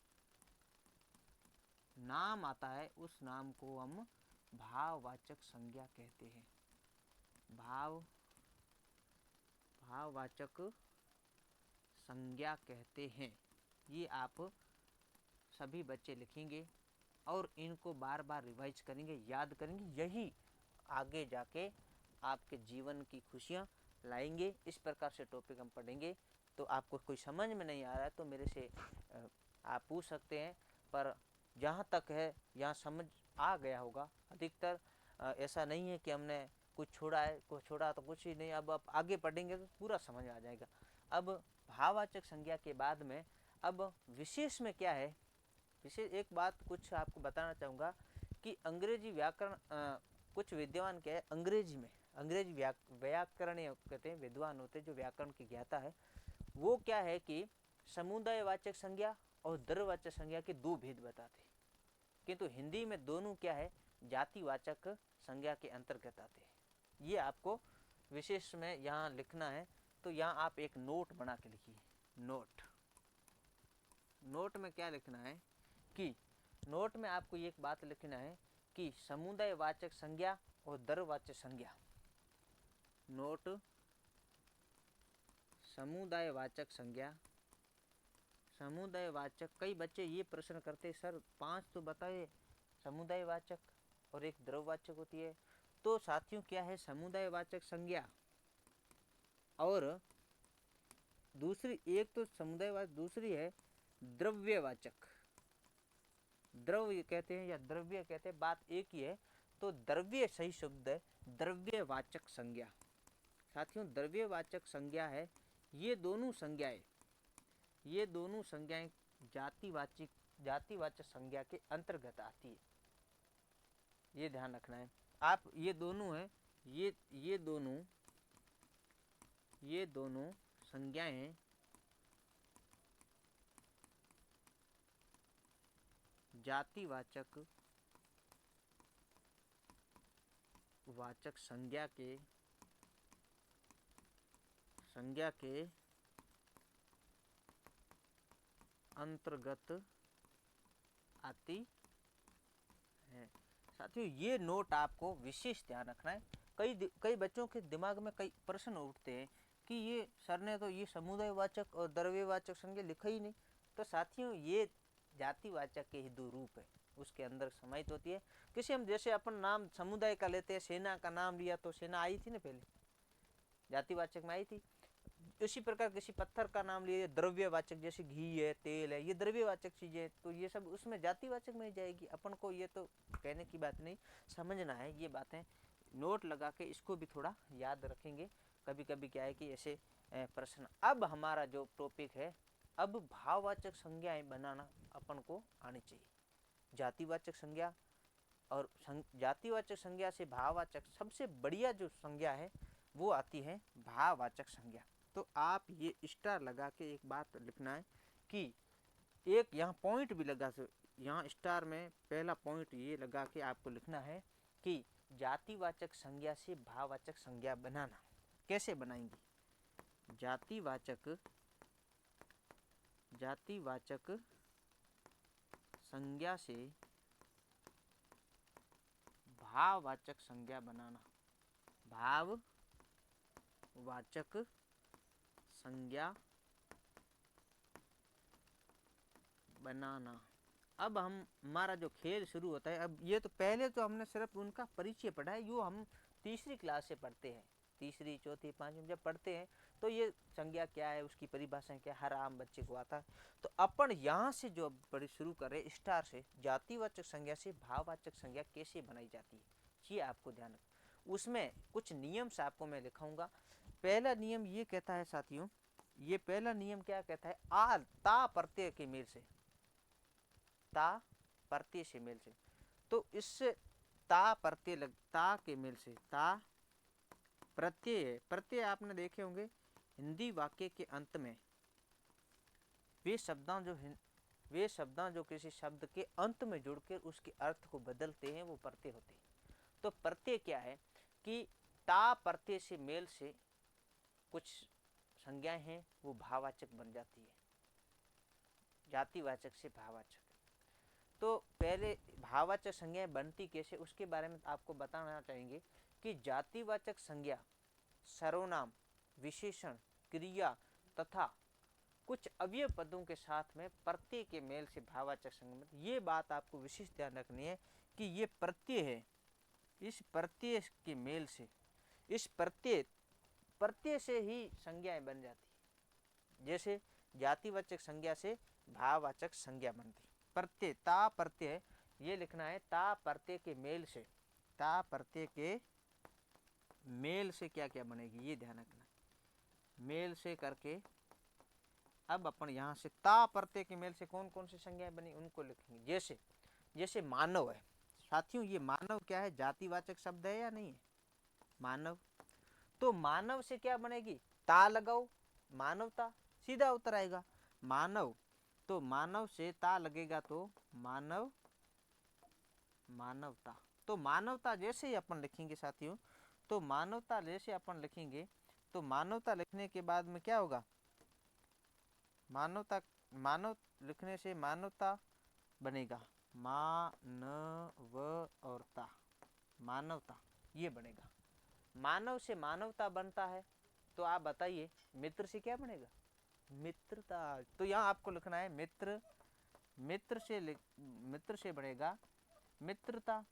नाम आता है, उस नाम को हम भाववाचक संज्ञा कहते हैं। भाववाचक संज्ञा कहते हैं। ये आप सभी बच्चे लिखेंगे और इनको बार बार रिवाइज करेंगे, याद करेंगे, यही आगे जाके आपके जीवन की खुशियाँ लाएंगे। इस प्रकार से टॉपिक हम पढ़ेंगे। तो आपको कोई समझ में नहीं आ रहा है तो मेरे से आप पूछ सकते हैं, पर जहाँ तक है यहाँ समझ आ गया होगा। अधिकतर ऐसा नहीं है कि हमने कुछ छोड़ा है, कुछ छोड़ा तो कुछ ही नहीं। अब आप आगे पढ़ेंगे तो पूरा समझ आ जाएगा। अब भाववाचक संज्ञा के बाद में अब विशेष में क्या है, विशेष एक बात कुछ आपको बताना चाहूँगा कि अंग्रेजी व्याकरण कुछ विद्वान क्या है, अंग्रेजी में अंग्रेजी व्याकरण कहते हैं, विद्वान होते जो व्याकरण की ज्ञाता है, वो क्या है कि समुदायवाचक संज्ञा और द्रव्यवाचक संज्ञा के दो भेद बताते हैं, किंतु हिंदी में दोनों क्या है जातिवाचक संज्ञा के अंतर्गत आते हैं। ये आपको विशेष में यहाँ लिखना है। तो यहाँ आप एक नोट बना के लिखिए। नोट में क्या लिखना है कि नोट में आपको एक बात लिखना है कि समुदायवाचक संज्ञा और द्रव्यवाचक संज्ञा, नोट समुदायवाचक संज्ञा, समुदायवाचक। कई बच्चे ये प्रश्न करते सर 5 तो बताए समुदायवाचक और एक द्रव्यवाचक होती है। तो साथियों क्या है समुदायवाचक संज्ञा और दूसरी, एक तो समुदायवाचक, दूसरी है द्रव्यवाचक। द्रव्य कहते हैं या द्रव्य कहते हैं, बात एक ही है। तो द्रव्य सही शब्द है, द्रव्यवाचक संज्ञा। साथियों द्रव्यवाचक संज्ञा है, ये दोनों संज्ञाएं जातिवाचक संज्ञा के अंतर्गत आती है। ये ध्यान रखना है आप। ये दोनों है, ये दोनों संज्ञाएं जातिवाचक संज्ञा के अंतर्गत आती है। साथियों ये नोट आपको विशेष ध्यान रखना है। कई बच्चों के दिमाग में कई प्रश्न उठते हैं कि ये सर ने तो ये समुदायवाचक और द्रव्यवाचक संज्ञा लिखा ही नहीं। तो साथियों ये जातिवाचक के ही दो रूप है, उसके अंदर समाहित होती है। किसी हम जैसे अपन नाम समुदाय का लेते हैं, सेना का नाम लिया तो सेना आई थी ना, पहले जातिवाचक में आई थी। इसी प्रकार किसी पत्थर का नाम लिए द्रव्यवाचक, जैसे घी है तेल है, ये द्रव्यवाचक चीजें, तो ये सब उसमें जातिवाचक में जाएगी। अपन को ये तो कहने की बात नहीं, समझना है ये बातें। नोट लगा के इसको भी थोड़ा याद रखेंगे। कभी कभी क्या है कि ऐसे प्रश्न। अब हमारा जो टॉपिक है, अब भाववाचक संज्ञाएं बनाना अपन को आनी चाहिए। जातिवाचक संज्ञा और जातिवाचक संज्ञा से भाववाचक सबसे बढ़िया जो संज्ञा है वो आती है भाववाचक संज्ञा। तो आप ये स्टार लगा के एक बात लिखना है कि एक यहाँ पॉइंट भी लगा, यहाँ स्टार में पहला पॉइंट ये लगा के आपको लिखना है कि जातिवाचक संज्ञा से भाववाचक संज्ञा बनाना। कैसे बनाएंगे? जातिवाचक संज्ञा से भाववाचक संज्ञा बनाना। भाववाचक संज्ञा बनाना। अब हमारा जो खेल शुरू होता है। अब ये तो पहले तो हमने सिर्फ उनका परिचय पढ़ा है, जो हम तीसरी क्लास से पढ़ते हैं, तीसरी चौथी पांचवी जब पढ़ते हैं तो ये संज्ञा क्या है, उसकी परिभाषा क्या, हर आम बच्चे को आता है। तो अपन यहाँ से जो पढ़ी शुरू करें स्टार से, जातिवाचक संज्ञा से भाववाचक संज्ञा कैसे बनाई जाती है, ये आपको ध्यान रखना। उसमें कुछ नियम से आपको मैं लिखाऊंगा। पहला नियम ये कहता है साथियों, ये पहला नियम क्या कहता है, ता प्रत्यय के मेल से, ता प्रत्यय से मेल से। तो इससे ता प्रत्यय ता के मेल से, ता प्रत्यय आपने देखे होंगे हिंदी वाक्य के अंत में वे शब्दां जो किसी शब्द के अंत में जुड़कर उसके अर्थ को बदलते हैं, वो प्रत्यय होते हैं। तो प्रत्यय क्या है कि ता प्रत्यय से मेल से कुछ संज्ञाएं हैं वो भाववाचक बन जाती है, जातिवाचक से भाववाचक। तो पहले भाववाचक संज्ञाएं बनती कैसे, उसके बारे में आपको बताना चाहेंगे कि जातिवाचक संज्ञा सर्वनाम, विशेषण, क्रिया तथा कुछ अवयव पदों के साथ में प्रत्यय के मेल से भाववाचक संज्ञा। ये बात आपको विशेष ध्यान रखनी है कि ये प्रत्यय है, इस प्रत्यय के मेल से, इस प्रत्यय से ही संज्ञाएं बन जाती है। जैसे जातिवाचक संज्ञा से भाववाचक संज्ञा बनती। प्रत्यय, ता प्रत्यय, ये लिखना है ता प्रत्यय के मेल से, ता प्रत्यय के मेल से क्या क्या बनेगी, ये ध्यान रखना, मेल से करके। अब अपन यहाँ से ता प्रत्यय के मेल से कौन कौन सी संज्ञाएं बनी उनको लिखेंगे। जैसे मानव है साथियों, ये मानव क्या है, जातिवाचक शब्द है या नहीं है, मानव। तो मानव से क्या बनेगी, ता लगाओ, मानवता, सीधा उत्तर आएगा मानव। तो मानव से ता लगेगा तो मानव, मानवता। तो मानवता जैसे ही अपन लिखेंगे साथियों, तो मानवता जैसे अपन लिखेंगे तो मानवता लिखने के बाद में क्या होगा, मानव लिखने से मानवता बनेगा, मानव और ता, मानवता ये बनेगा। मानव से मानवता बनता है, तो आप बताइए मित्र से क्या बनेगा, मित्रता। तो यहाँ आपको लिखना है मित्र से बनेगा मित्रता।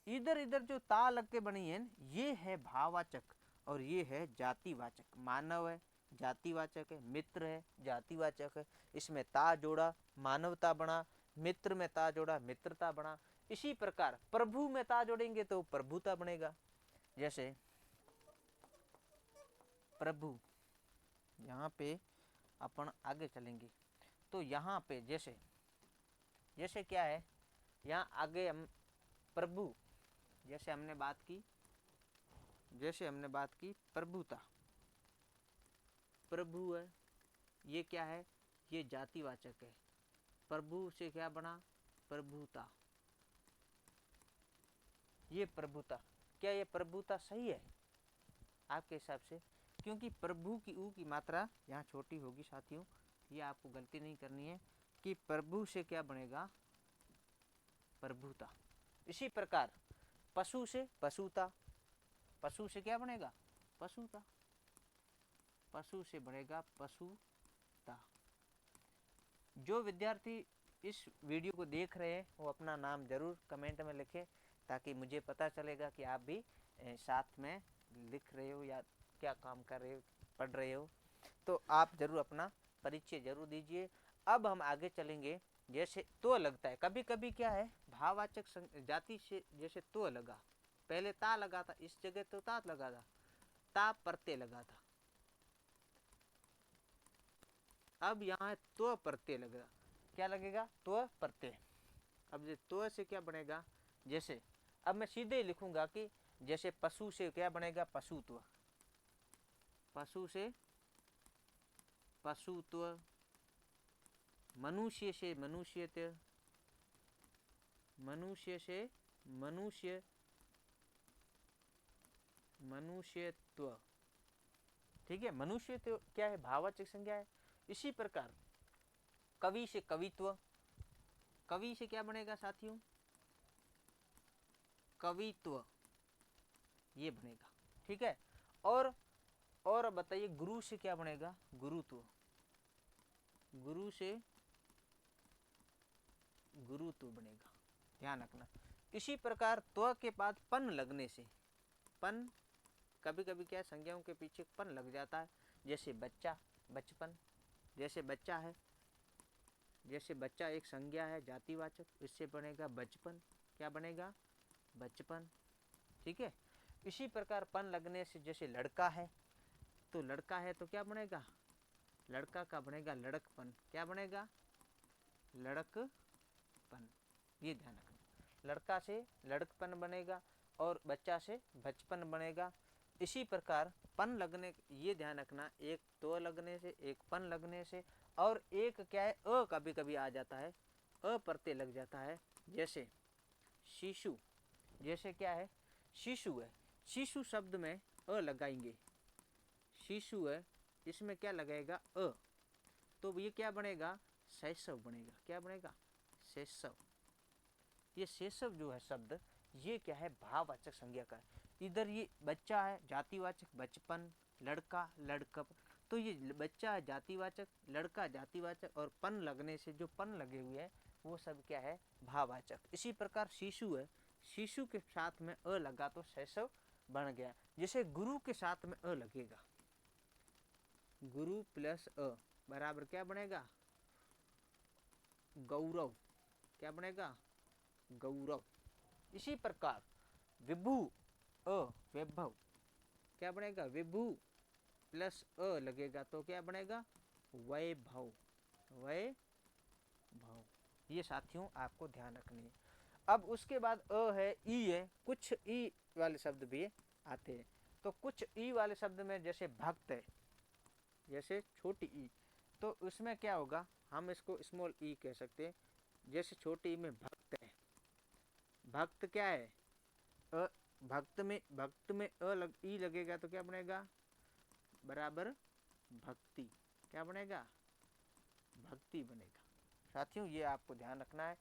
इधर जो ता लग के बनी है ये है भाववाचक और ये है जातिवाचक। मानव है जातिवाचक है, मित्र है जातिवाचक है, इसमें ता जोड़ा मानवता बना, मित्र में ता जोड़ा मित्रता बना। इसी प्रकार प्रभु में ता जोड़ेंगे तो प्रभुता बनेगा। जैसे प्रभु, यहाँ पे अपन आगे चलेंगे तो यहाँ पे जैसे क्या है, यहाँ आगे हम प्रभु, जैसे हमने बात की प्रभुता, प्रभु है ये क्या है, ये जातिवाचक है। प्रभु से क्या बना, प्रभुता, ये प्रभुता। क्या ये प्रभुता सही है आपके हिसाब से? क्योंकि प्रभु की ऊ की मात्रा यहाँ छोटी होगी साथियों, ये आपको गलती नहीं करनी है कि प्रभु से क्या बनेगा, प्रभुता। इसी प्रकार पशु से पशुता, पशु से क्या बनेगा, पशुता, पशु से बनेगा पशुता। जो विद्यार्थी इस वीडियो को देख रहे हैं वो अपना नाम जरूर कमेंट में लिखें, ताकि मुझे पता चलेगा कि आप भी साथ में लिख रहे हो या क्या काम कर रहे हो, पढ़ रहे हो। तो आप जरूर अपना परिचय जरूर दीजिए। अब हम आगे चलेंगे। जैसे तो लगता है कभी कभी क्या है, भाववाचक जाति से जैसे तो लगा, पहले ता लगा था, इस जगह तो ता लगा था, ता प्रत्यय लगा था, अब यहाँ तो प्रत्यय लगा। क्या लगेगा, त्व प्रत्यय। अब ये त्व से क्या बनेगा, जैसे अब मैं सीधे लिखूंगा कि जैसे पशु से क्या बनेगा, पशुत्व, पशु से पशुत्व, मनुष्य से मनुष्यत्व, मनुष्य से मनुष्य मनुष्यत्व, ठीक है। मनुष्य तो क्या है, भाववाचक संज्ञा है। इसी प्रकार कवि से कवित्व, कवि से क्या बनेगा साथियों, कवित्व, ये बनेगा, ठीक है। और बताइए गुरु से क्या बनेगा, गुरुत्व, गुरु से गुरुत्व बनेगा, ध्यान रखना। इसी प्रकार त्व के बाद पन लगने से, पन कभी कभी क्या संज्ञाओं के पीछे पन लग जाता है, जैसे बच्चा, बचपन, जैसे बच्चा है, जैसे बच्चा एक संज्ञा है जातिवाचक, इससे बनेगा बचपन, क्या बनेगा, बचपन, ठीक है। इसी प्रकार पन लगने से जैसे लड़का है, तो लड़का है तो क्या बनेगा, लड़का का बनेगा लड़कपन, क्या बनेगा, लड़कपन, ये ध्यान रखना। लड़का से लड़कपन बनेगा और बच्चा से बचपन बनेगा। इसी प्रकार पन लगने, ये ध्यान रखना, एक तो लगने से, एक पन लगने से, और एक क्या है, अ कभी कभी आ जाता है, अ प्रत्यय लग जाता है, जैसे शिशु, जैसे क्या है, शिशु है, शिशु शब्द में अ लगाएंगे, शिशु है, इसमें क्या लगेगा, अ, तो ये क्या बनेगा, शैशव बनेगा, क्या बनेगा, शैशव। ये शैशव जो है शब्द, ये क्या है, भाववाचक संज्ञा का है। इधर ये बच्चा है जातिवाचक, बचपन, लड़का, लड़कप, तो ये बच्चा है जातिवाचक, लड़का जातिवाचक, और पन लगने से जो पन लगे हुए हैं वो सब क्या है, भाववाचक। इसी प्रकार शिशु है, शिशु के साथ में अ लगा तो शैशव बन गया। जैसे गुरु के साथ में अ लगेगा, गुरु प्लस अ बराबर क्या बनेगा, गौरव, क्या बनेगा, गौरव। इसी प्रकार विभु, अ वैभव, क्या बनेगा, विभु प्लस अ लगेगा तो क्या बनेगा, वैभव, वैभव। ये साथियों आपको ध्यान रखनी है। अब उसके बाद अ है, ई है, कुछ ई वाले शब्द भी आते हैं। तो कुछ ई वाले शब्द में जैसे भक्त है, जैसे छोटी ई, तो उसमें क्या होगा, हम इसको स्मॉल ई कह सकते हैं। जैसे छोटी ई में भक्त है, भक्त क्या है, अ, भक्त में अ लग, ई लगेगा तो क्या बनेगा, बराबर भक्ति, क्या बनेगा, भक्ति बनेगा। साथियों ये आपको ध्यान रखना है।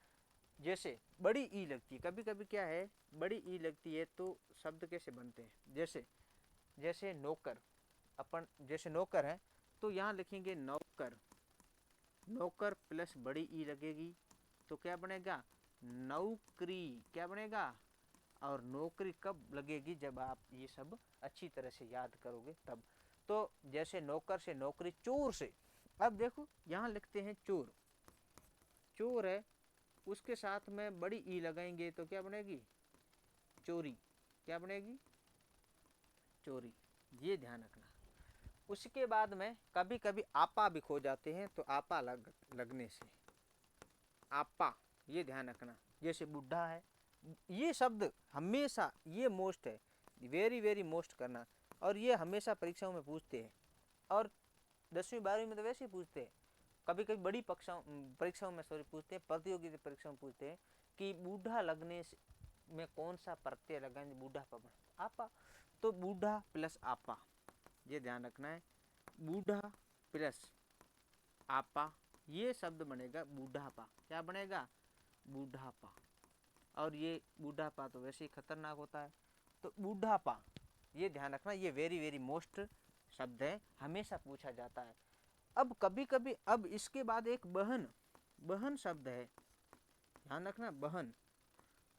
जैसे बड़ी ई लगती है, कभी कभी क्या है, बड़ी ई लगती है तो शब्द कैसे बनते हैं, जैसे जैसे नौकर, अपन जैसे नौकर है तो यहाँ लिखेंगे नौकर, नौकर प्लस बड़ी ई लगेगी तो क्या बनेगा, नौकरी, क्या बनेगा। और नौकरी कब लगेगी, जब आप ये सब अच्छी तरह से याद करोगे तब। तो जैसे नौकर से नौकरी, चोर से, अब देखो यहाँ लिखते हैं चोर, चोर है, उसके साथ में बड़ी ई लगाएंगे तो क्या बनेगी, चोरी, क्या बनेगी, चोरी, ये ध्यान रखना। उसके बाद में कभी कभी आपा भी खो जाते हैं, तो आपा लगने से, आपा, ये ध्यान रखना। जैसे बुढ़ा है, ये शब्द हमेशा, ये मोस्ट है, वेरी वेरी मोस्ट करना, और ये हमेशा परीक्षाओं में पूछते हैं, और 10वीं 12वीं में तो वैसे ही पूछते हैं, कभी कभी बड़ी परीक्षाओं में सॉरी पूछते हैं, प्रतियोगी परीक्षाओं में पूछते हैं कि बूढ़ा लगने में कौन सा प्रत्यय लगाएंगे, बूढ़ा पवन, आपा, तो बूढ़ा प्लस आपा, ये ध्यान रखना है, बूढ़ा प्लस आपा, ये शब्द बनेगा बूढ़ापा, क्या बनेगा, बूढ़ापा। और ये बूढ़ापा तो वैसे ही खतरनाक होता है, तो बूढ़ापा, ये ध्यान रखना, ये वेरी वेरी मोस्ट शब्द है, हमेशा पूछा जाता है। अब कभी कभी, अब इसके बाद एक बहन, बहन शब्द है, ध्यान रखना, बहन,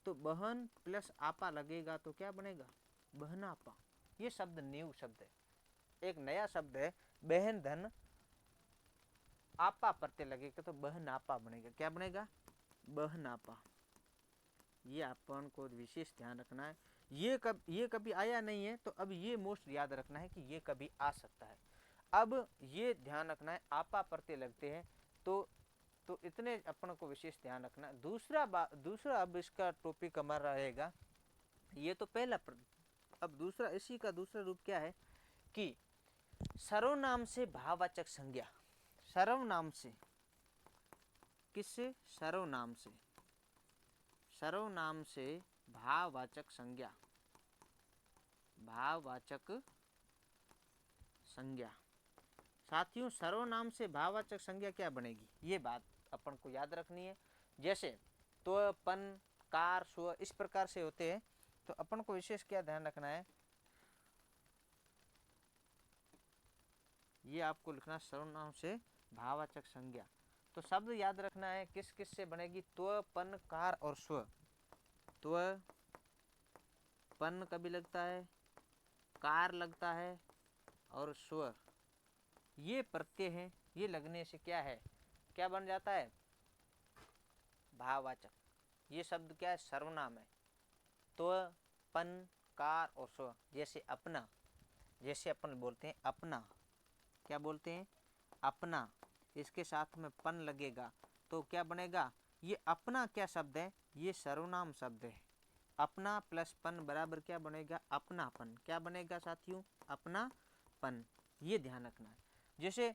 तो बहन प्लस आपा लगेगा तो क्या बनेगा, बहनापा। ये शब्द न्यू शब्द है, एक नया शब्द है, बहन धन आपा प्रत्यय लगेगा तो बहनापा बनेगा, क्या बनेगा, बहनापा। ये अपन को विशेष ध्यान रखना है। ये कभी आया नहीं है, तो अब ये मोस्ट याद रखना है कि ये कभी आ सकता है। अब ये ध्यान रखना है, आपा प्रत्यय लगते हैं तो तो इतने अपन को विशेष ध्यान रखना। दूसरा अब इसका टॉपिक हमारा रहेगा, ये तो पहला अब दूसरा, इसी का दूसरा रूप क्या है कि सर्वनाम से भाववाचक संज्ञा। सर्वनाम से, किससे? सर्वनाम से, सर्वनाम से भाववाचक संज्ञा, भाववाचक संज्ञा। साथियों सर्वनाम से भाववाचक संज्ञा क्या बनेगी, ये बात अपन को याद रखनी है। जैसे तो, पन, कार, स्व इस प्रकार से होते हैं, तो अपन को विशेष क्या ध्यान रखना है, ये आपको लिखना सर्वनाम से भाववाचक संज्ञा। तो शब्द याद रखना है किस किस से बनेगी, त्व, पन, कार और स्व। त्व, पन कभी लगता है, कार लगता है और स्व, ये प्रत्यय हैं, ये लगने से क्या है, क्या बन जाता है, भाववाचक। ये शब्द क्या है, सर्वनाम है। त्व, पन, कार और स्व। जैसे अपना, जैसे अपन बोलते हैं अपना, क्या बोलते हैं, अपना, इसके साथ में पन लगेगा तो क्या बनेगा, ये अपना क्या शब्द है, ये सर्वनाम शब्द है। अपना प्लस पन बराबर क्या बनेगा, अपनापन। क्या बनेगा साथियों, अपनापन। ये ध्यान रखना है। जैसे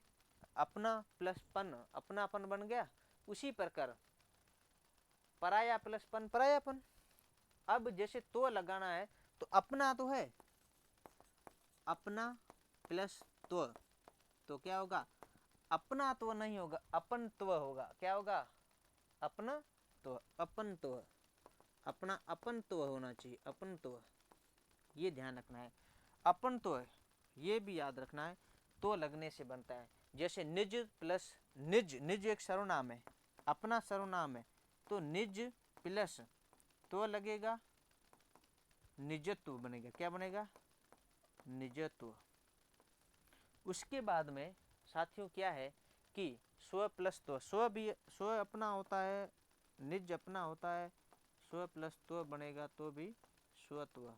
अपना प्लस पन अपनापन बन गया, उसी प्रकार पराया प्लस पन परायापन। अब जैसे तो लगाना है, तो अपना तो है, अपना प्लस तो क्या होगा, अपना तो नहीं होगा, अपन तो होगा। क्या होगा, अपना तो, अपन तो, अपना अपन तो होना चाहिए, अपन तो, ये ध्यान रखना है। अपन तो है, ये भी याद रखना है, तो लगने से बनता है। जैसे निज प्लस निज, निज एक सर्वनाम है, अपना सर्वनाम है, तो निज प्लस तो लगेगा, निजत्व बनेगा। क्या बनेगा, निजत्व। उसके बाद में साथियों क्या है कि स्व प्लस तो, स्व भी, स्व अपना होता है, निज अपना होता है, स्व प्लस तो बनेगा तो भी स्वत्व।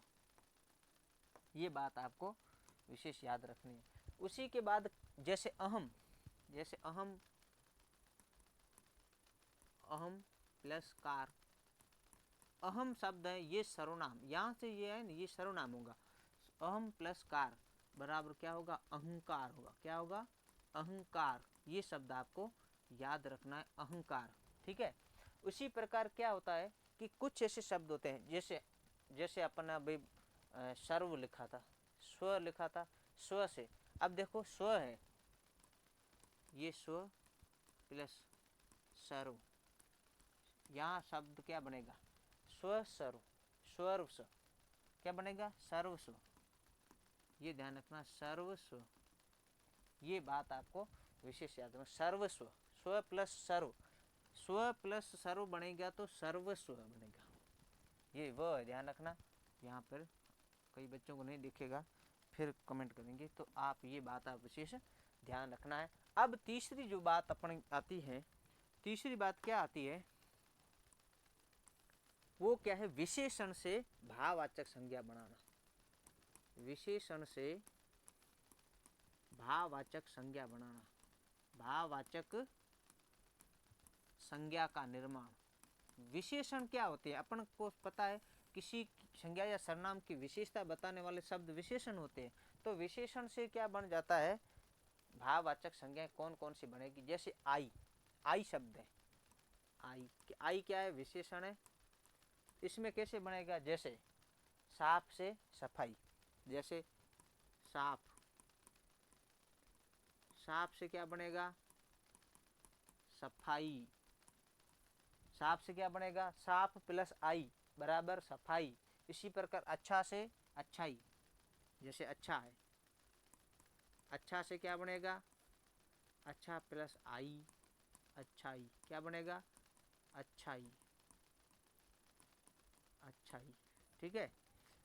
ये बात आपको विशेष याद रखनी है। उसी के बाद जैसे अहम, जैसे अहम, अहम प्लस कार, अहम शब्द है, ये सर्वनाम, यहाँ से ये है, ये सर्वनाम होगा। अहम प्लस कार बराबर क्या होगा, अहंकार होगा। क्या होगा, अहंकार। ये शब्द आपको याद रखना है, अहंकार। ठीक है। उसी प्रकार क्या होता है कि कुछ ऐसे शब्द होते हैं, जैसे जैसे अपन अभी सर्व लिखा था, स्व लिखा था, स्व से, अब देखो स्व है, ये स्व प्लस सर्व, यहाँ शब्द क्या बनेगा, स्व सर्व, सर्वस्व। क्या बनेगा, सर्वस्व। ये ध्यान रखना, सर्वस्व। ये बात आपको विशेष याद रखना, सर्वस्व। स्व प्लस सर्व, स्व प्लस सर्व बनेगा तो सर्वस्व बनेगा। ये वह ध्यान रखना। यहाँ पर कई बच्चों को नहीं दिखेगा, फिर कमेंट करेंगे, तो आप ये बात आप विशेष ध्यान रखना है। अब तीसरी जो बात अपन आती है, तीसरी बात क्या आती है, वो क्या है, विशेषण से भाववाचक संज्ञा बनाना। विशेषण से भाववाचक संज्ञा बनाना, भाववाचक संज्ञा का निर्माण। विशेषण क्या होते हैं, अपन को पता है, किसी संज्ञा या सर्वनाम की विशेषता बताने वाले शब्द विशेषण होते हैं। तो विशेषण से क्या बन जाता है, भाववाचक संज्ञाएं कौन कौन सी बनेगी। जैसे आई, आई शब्द है, आई, आई क्या है, विशेषण है। इसमें कैसे बनेगा, जैसे साफ से सफाई, जैसे साफ, साफ से क्या बनेगा, सफाई। साफ से क्या बनेगा, साफ प्लस आई बराबर सफाई। इसी प्रकार अच्छा से अच्छाई, जैसे अच्छा है, अच्छा से क्या बनेगा, अच्छा प्लस आई, अच्छाई। क्या बनेगा, अच्छाई, अच्छाई। ठीक है।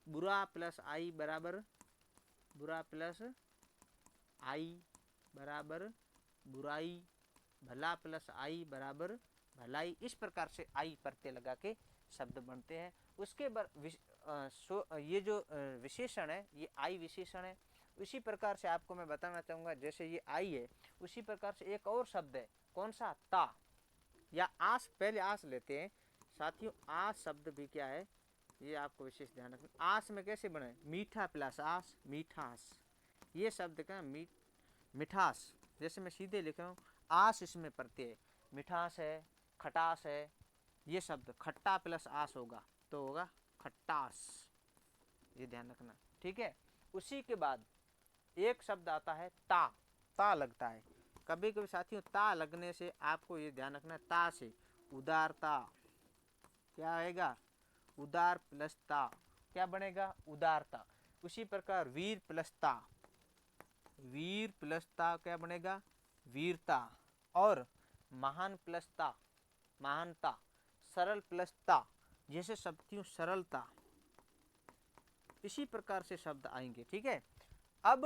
बुरा प्लस आई बराबर, बुरा प्लस आई बराबर बुराई। भला प्लस आई बराबर भलाई। इस प्रकार से आई प्रत्यय लगा के शब्द बनते हैं। उसके बाद ये जो विशेषण है, ये आई विशेषण है। उसी प्रकार से आपको मैं बताना चाहूँगा, जैसे ये आई है, उसी प्रकार से एक और शब्द है, कौन सा, ता। या आस, पहले आस लेते हैं साथियों। आस शब्द भी क्या है, ये आपको विशेष ध्यान रखना। आस में कैसे बने, मीठा प्लस आस, मीठास। ये शब्द का मिठास, जैसे मैं सीधे लिख रहा हूँ, आस इसमें प्रत्यय है, मिठास है, खटास है। ये शब्द खट्टा प्लस आस होगा तो होगा खट्टास, ये ध्यान रखना, ठीक है। उसी के बाद एक शब्द आता है ता, ता लगता है कभी कभी साथियों। ता लगने से आपको ये ध्यान रखना, ता से उदारता, क्या आएगा, उदार प्लस ता, क्या बनेगा, उदारता। उसी प्रकार वीर प्लस ता, वीर प्लस ता क्या बनेगा, वीरता। और महान प्लस ता, महानता। सरल प्लस ता, जैसे शब्द सरलता, इसी प्रकार से शब्द आएंगे, ठीक है। अब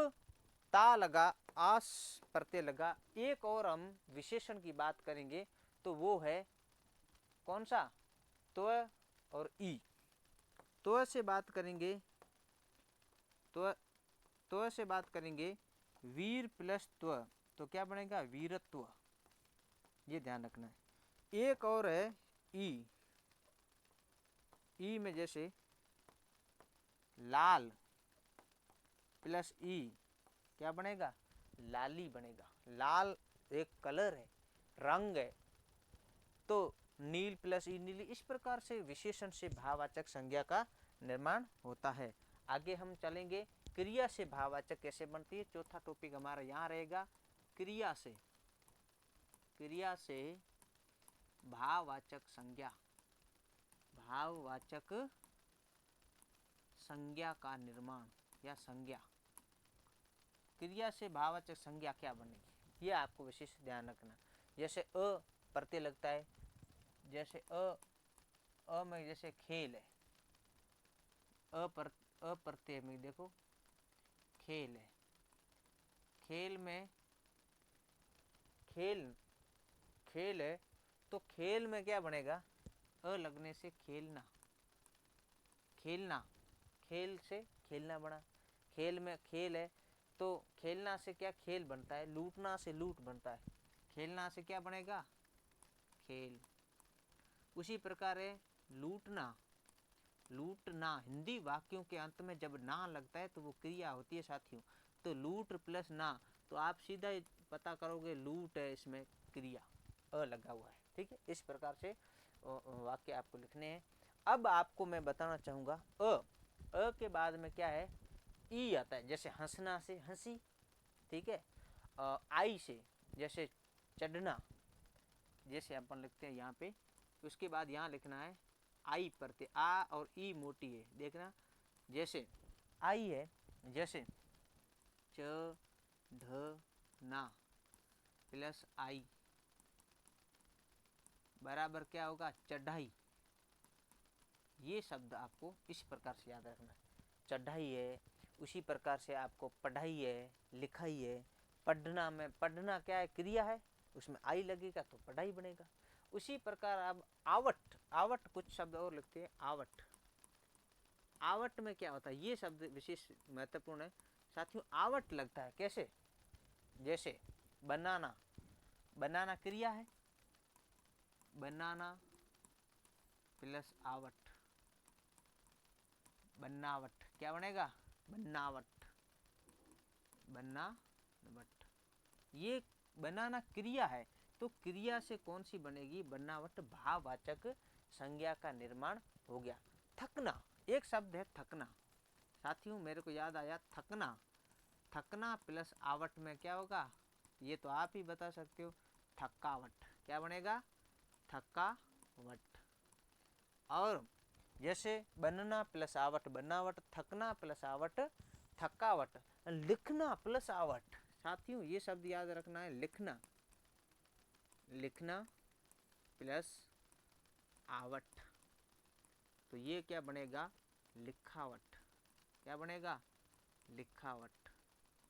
ता लगा, आस प्रत्यय लगा, एक और हम विशेषण की बात करेंगे तो वो है कौन सा, त्व और ई। त्व से बात करेंगे, त्व से बात करेंगे, वीर प्लस त्व तो क्या बनेगा, वीरत्व, ये ध्यान रखना है। एक और है ई, ई में जैसे लाल प्लस ई क्या बनेगा, लाली बनेगा। लाल एक कलर है, रंग है, तो नील प्लस ई नीली। इस प्रकार से विशेषण से भाववाचक संज्ञा का निर्माण होता है। आगे हम चलेंगे क्रिया से भाववाचक कैसे बनती है। चौथा टॉपिक हमारा यहाँ रहेगा, क्रिया से, क्रिया से भाववाचक संज्ञा, भाववाचक संज्ञा का निर्माण या संज्ञा। क्रिया से भाववाचक संज्ञा क्या बनेगी, ये आपको विशेष ध्यान रखना। जैसे अ प्रत्यय लगता है, जैसे अ में जैसे खेल है, अ प्रत्यय में देखो खेल है, खेल में खेल, खेल है तो खेल में क्या बनेगा, अ लगने से खेलना, खेलना, खेल से खेलना बना। खेल में खेल है तो खेलना से क्या खेल बनता है, लूटना से लूट बनता है, खेलना से क्या बनेगा, खेल। उसी प्रकार है लूटना, लूटना। हिंदी वाक्यों के अंत में जब ना लगता है तो वो क्रिया होती है साथियों। तो लूट प्लस ना, तो आप सीधा ही पता करोगे लूट है, इसमें क्रिया अ लगा हुआ है, ठीक है। इस प्रकार से वाक्य आपको लिखने हैं। अब आपको मैं बताना चाहूँगा अ के बाद में क्या है, ई आता है। जैसे हंसना से हंसी, ठीक है। आई से जैसे चढ़ना, जैसे अपन लिखते हैं यहाँ पे, उसके बाद यहाँ लिखना है आई प्रत्यय, आ और ई मोटी है, देखना। जैसे आई है, जैसे च ढ ना प्लस आई बराबर क्या होगा, चढ़ाई। ये शब्द आपको इस प्रकार से याद रखना है, चढ़ाई है। उसी प्रकार से आपको पढ़ाई है, लिखाई है। पढ़ना में, पढ़ना क्या है, क्रिया है, उसमें आई लगेगा तो पढ़ाई बनेगा। उसी प्रकार अब आवट, आवट कुछ शब्द और लिखते हैं, आवट। आवट में क्या होता है, ये शब्द विशेष महत्वपूर्ण है साथियों। आवट लगता है कैसे, जैसे बनाना, बनाना क्रिया है, बनाना प्लस आवट, बनावट, क्या बनेगा, बनावट, बनावट। ये बनाना क्रिया है, तो क्रिया से कौन सी बनेगी, बनावट, भाववाचक संज्ञा का निर्माण हो गया। थकना, एक शब्द है थकना साथियों, मेरे को याद आया थकना। थकना प्लस आवट में क्या होगा, ये तो आप ही बता सकते हो, थकावट, क्या बनेगा, थकावट। और जैसे बनना प्लस आवट बनावट, थकना प्लस आवट थकावट, लिखना प्लस आवट साथियों, ये शब्द याद रखना है, लिखना, लिखना प्लस आवट, तो ये क्या बनेगा, लिखावट, क्या बनेगा, लिखावट।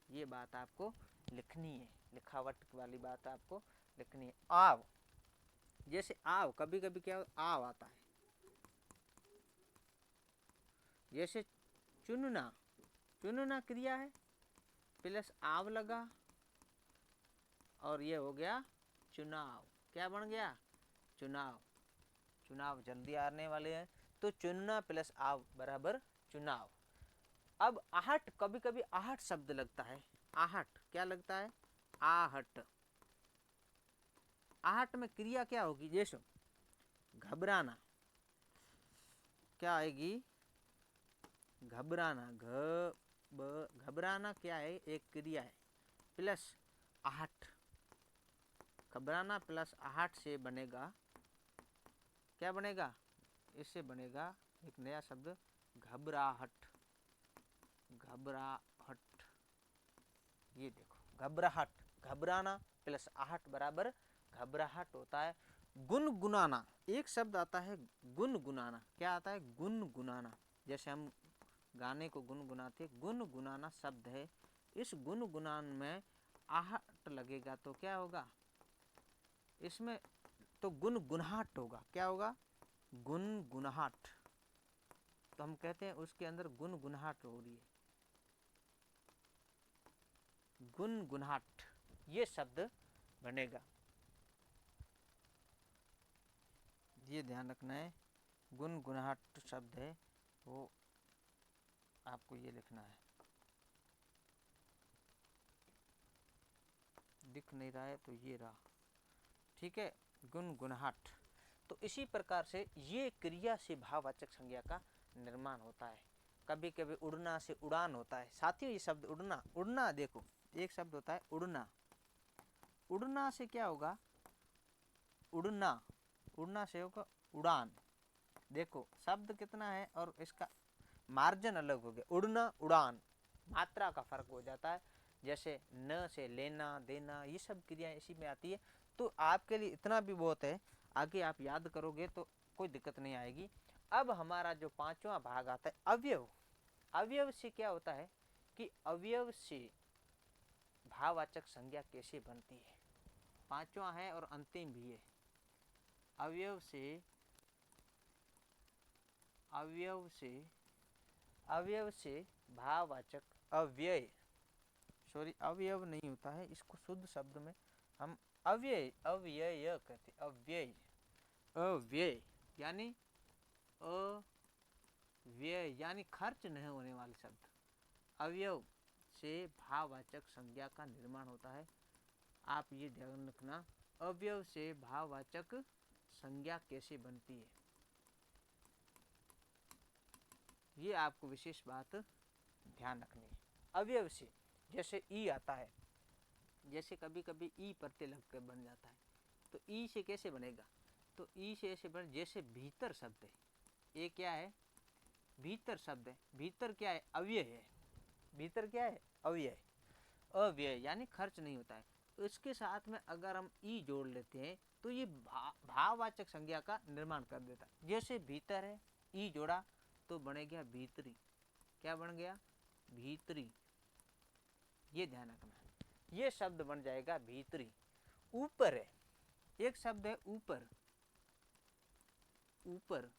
ये बात आपको लिखनी है, लिखावट वाली बात आपको लिखनी है। आव, जैसे आव, कभी कभी क्या आव आता है, जैसे चुनना, चुनना क्रिया है प्लस आव लगा और ये हो गया चुनाव, क्या बन गया, चुनाव, चुनाव जल्दी आने वाले हैं, तो चुनना प्लस आव बराबर चुनाव। अब आहट, कभी कभी आहट शब्द लगता है, आहट क्या लगता है, आहट। आहट में क्रिया क्या होगी, जैसे घबराना, क्या आएगी, घबराना, घबराना क्या है, एक क्रिया है, प्लस आहट, घबराना प्लस आहट से बनेगा, क्या बनेगा, इससे बनेगा एक नया शब्द घबराहट, घबराहट। ये देखो घबराहट, घबराना प्लस आहट बराबर घबराहट होता है। गुनगुनाना, एक शब्द आता है गुनगुनाना, क्या आता है, गुनगुनाना, जैसे हम गाने को गुनगुनाते, गुनगुनाना शब्द है। इस गुनगुनान में आहट लगेगा तो क्या होगा, इसमें तो गुनगुनाहट होगा, क्या होगा, गुनगुनाहट। तो हम कहते हैं उसके अंदर गुनगुनाहट हो रही है, गुनगुनाहट, ये शब्द बनेगा, ये ध्यान रखना है। गुनगुनाहट शब्द है वो आपको ये लिखना है, दिख नहीं रहा है तो ये रहा, ठीक है, गुनगुनाहट। तो इसी प्रकार से ये क्रिया से भाववाचक संज्ञा का निर्माण होता है। कभी कभी उड़ना से उड़ान होता है, साथियों ये शब्द उड़ना, उड़ना देखो एक शब्द होता है उड़ना, उड़ना से क्या होगा, उड़ना, उड़ना से होगा उड़ान। देखो शब्द कितना है और इसका मार्जन अलग हो गया, उड़ना उड़ान, मात्रा का फर्क हो जाता है। जैसे न से लेना देना, ये सब क्रियाएं इसी में आती है। तो आपके लिए इतना भी बहुत है, आगे आप याद करोगे तो कोई दिक्कत नहीं आएगी। अब हमारा जो पांचवा भाग आता है अवयव, अवयव से क्या होता है कि अवयव से भाववाचक संज्ञा कैसे बनती है, पांचवा है और अंतिम भी है। अवयव से, अवयव से, अवयव से भाववाचक, अव्यय, सॉरी अवयव नहीं होता है, इसको शुद्ध शब्द में हम अव्यय, अव्यय कहते, अव्यय, अव्यय यानी अव्यय यानी खर्च नहीं होने वाले शब्द। अवयव से भाववाचक संज्ञा का निर्माण होता है, आप ये ध्यान रखना, अवयव से भाववाचक संज्ञा कैसे बनती है, ये आपको विशेष बात ध्यान रखनी है। अवयव से जैसे ई आता है, जैसे कभी कभी ई प्रत्यय लग कर बन जाता है, तो ई से कैसे बनेगा, तो ई से ऐसे बन, जैसे भीतर शब्द है, ये क्या है, भीतर शब्द है, भीतर क्या है, अव्यय है, भीतर क्या है, अव्यय, अव्यय यानी खर्च नहीं होता है। तो इसके साथ में अगर हम ई जोड़ लेते हैं तो ये भाववाचक संज्ञा का निर्माण कर देता है। जैसे भीतर है, ई जोड़ा तो बने गया भीतरी, क्या बन गया, भीतरी, ये ध्यान रखना है, ये शब्द बन जाएगा भीतरी। ऊपर है, एक शब्द है ऊपर, ऊपर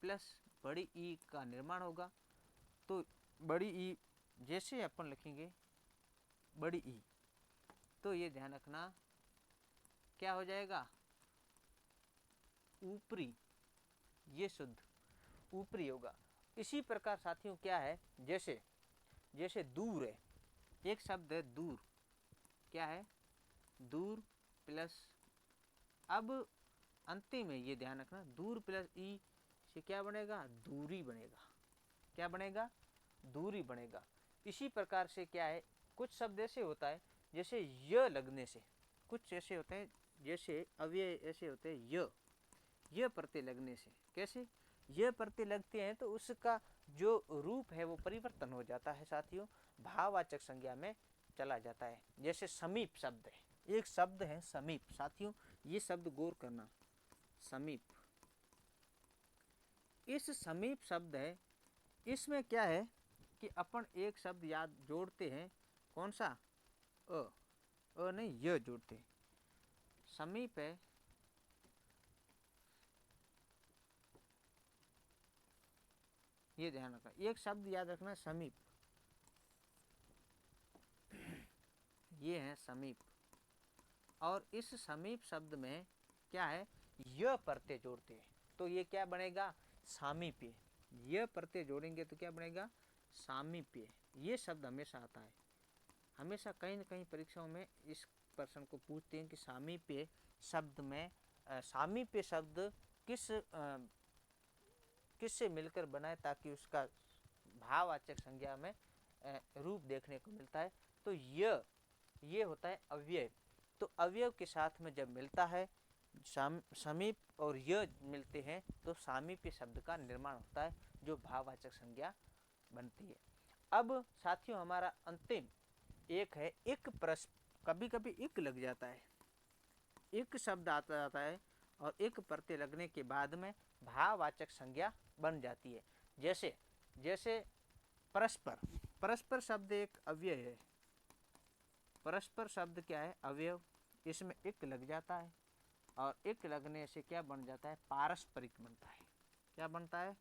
प्लस बड़ी ई का निर्माण होगा, तो बड़ी ई जैसे अपन लिखेंगे बड़ी ई, तो ये ध्यान रखना क्या हो जाएगा, ऊपरी, ये शुद्ध ऊपरी होगा। इसी प्रकार साथियों क्या है, जैसे जैसे दूर है, एक शब्द है दूर, क्या है, दूर प्लस, अब अंतिम में ये ध्यान रखना, दूर प्लस ई से क्या बनेगा, दूरी बनेगा, क्या बनेगा, दूरी बनेगा। इसी प्रकार से क्या है, कुछ शब्द ऐसे होता है जैसे य लगने से, कुछ ऐसे होते हैं जैसे अव्यय ऐसे होते हैं य प्रत्यय लगने से, कैसे, ये प्रत्यय लगते हैं तो उसका जो रूप है वो परिवर्तन हो जाता है साथियों, भाववाचक संज्ञा में चला जाता है। जैसे समीप शब्द है, एक शब्द है समीप, साथियों ये शब्द गौर करना, समीप, इस समीप शब्द है, इसमें क्या है कि अपन एक शब्द याद जोड़ते हैं, कौन सा, अ नहीं य जोड़ते हैं, समीप है, ये ध्यान रखना, एक शब्द याद रखना समीप, ये है समीप, और इस समीप शब्द में क्या है, य प्रत्यय जोड़ते हैं तो ये क्या बनेगा, सामीप्य। य प्रत्यय जोड़ेंगे तो क्या बनेगा, सामीप्य। ये शब्द हमेशा आता है, हमेशा कहीं न कहीं परीक्षाओं में इस प्रश्न को पूछते हैं कि सामीप्य शब्द में सामीप्य शब्द किससे मिलकर बनाए ताकि उसका भाववाचक संज्ञा में रूप देखने को मिलता है। तो ये होता है अव्यय। तो अव्यय के साथ में जब मिलता है समीप और य मिलते हैं तो सामीप्य शब्द का निर्माण होता है जो भाववाचक संज्ञा बनती है। अब साथियों हमारा अंतिम एक है इक प्रश्न। कभी कभी इक लग जाता है, इक शब्द आता जाता है और इक प्रत्यय लगने के बाद में भाववाचक संज्ञा बन जाती है। जैसे जैसे परस्पर, परस्पर शब्द एक अव्यय है। परस्पर शब्द क्या है, अवयव। इसमें इक लग जाता है और इक लगने से क्या बन जाता है, पारस्परिक बनता है। क्या बनता है,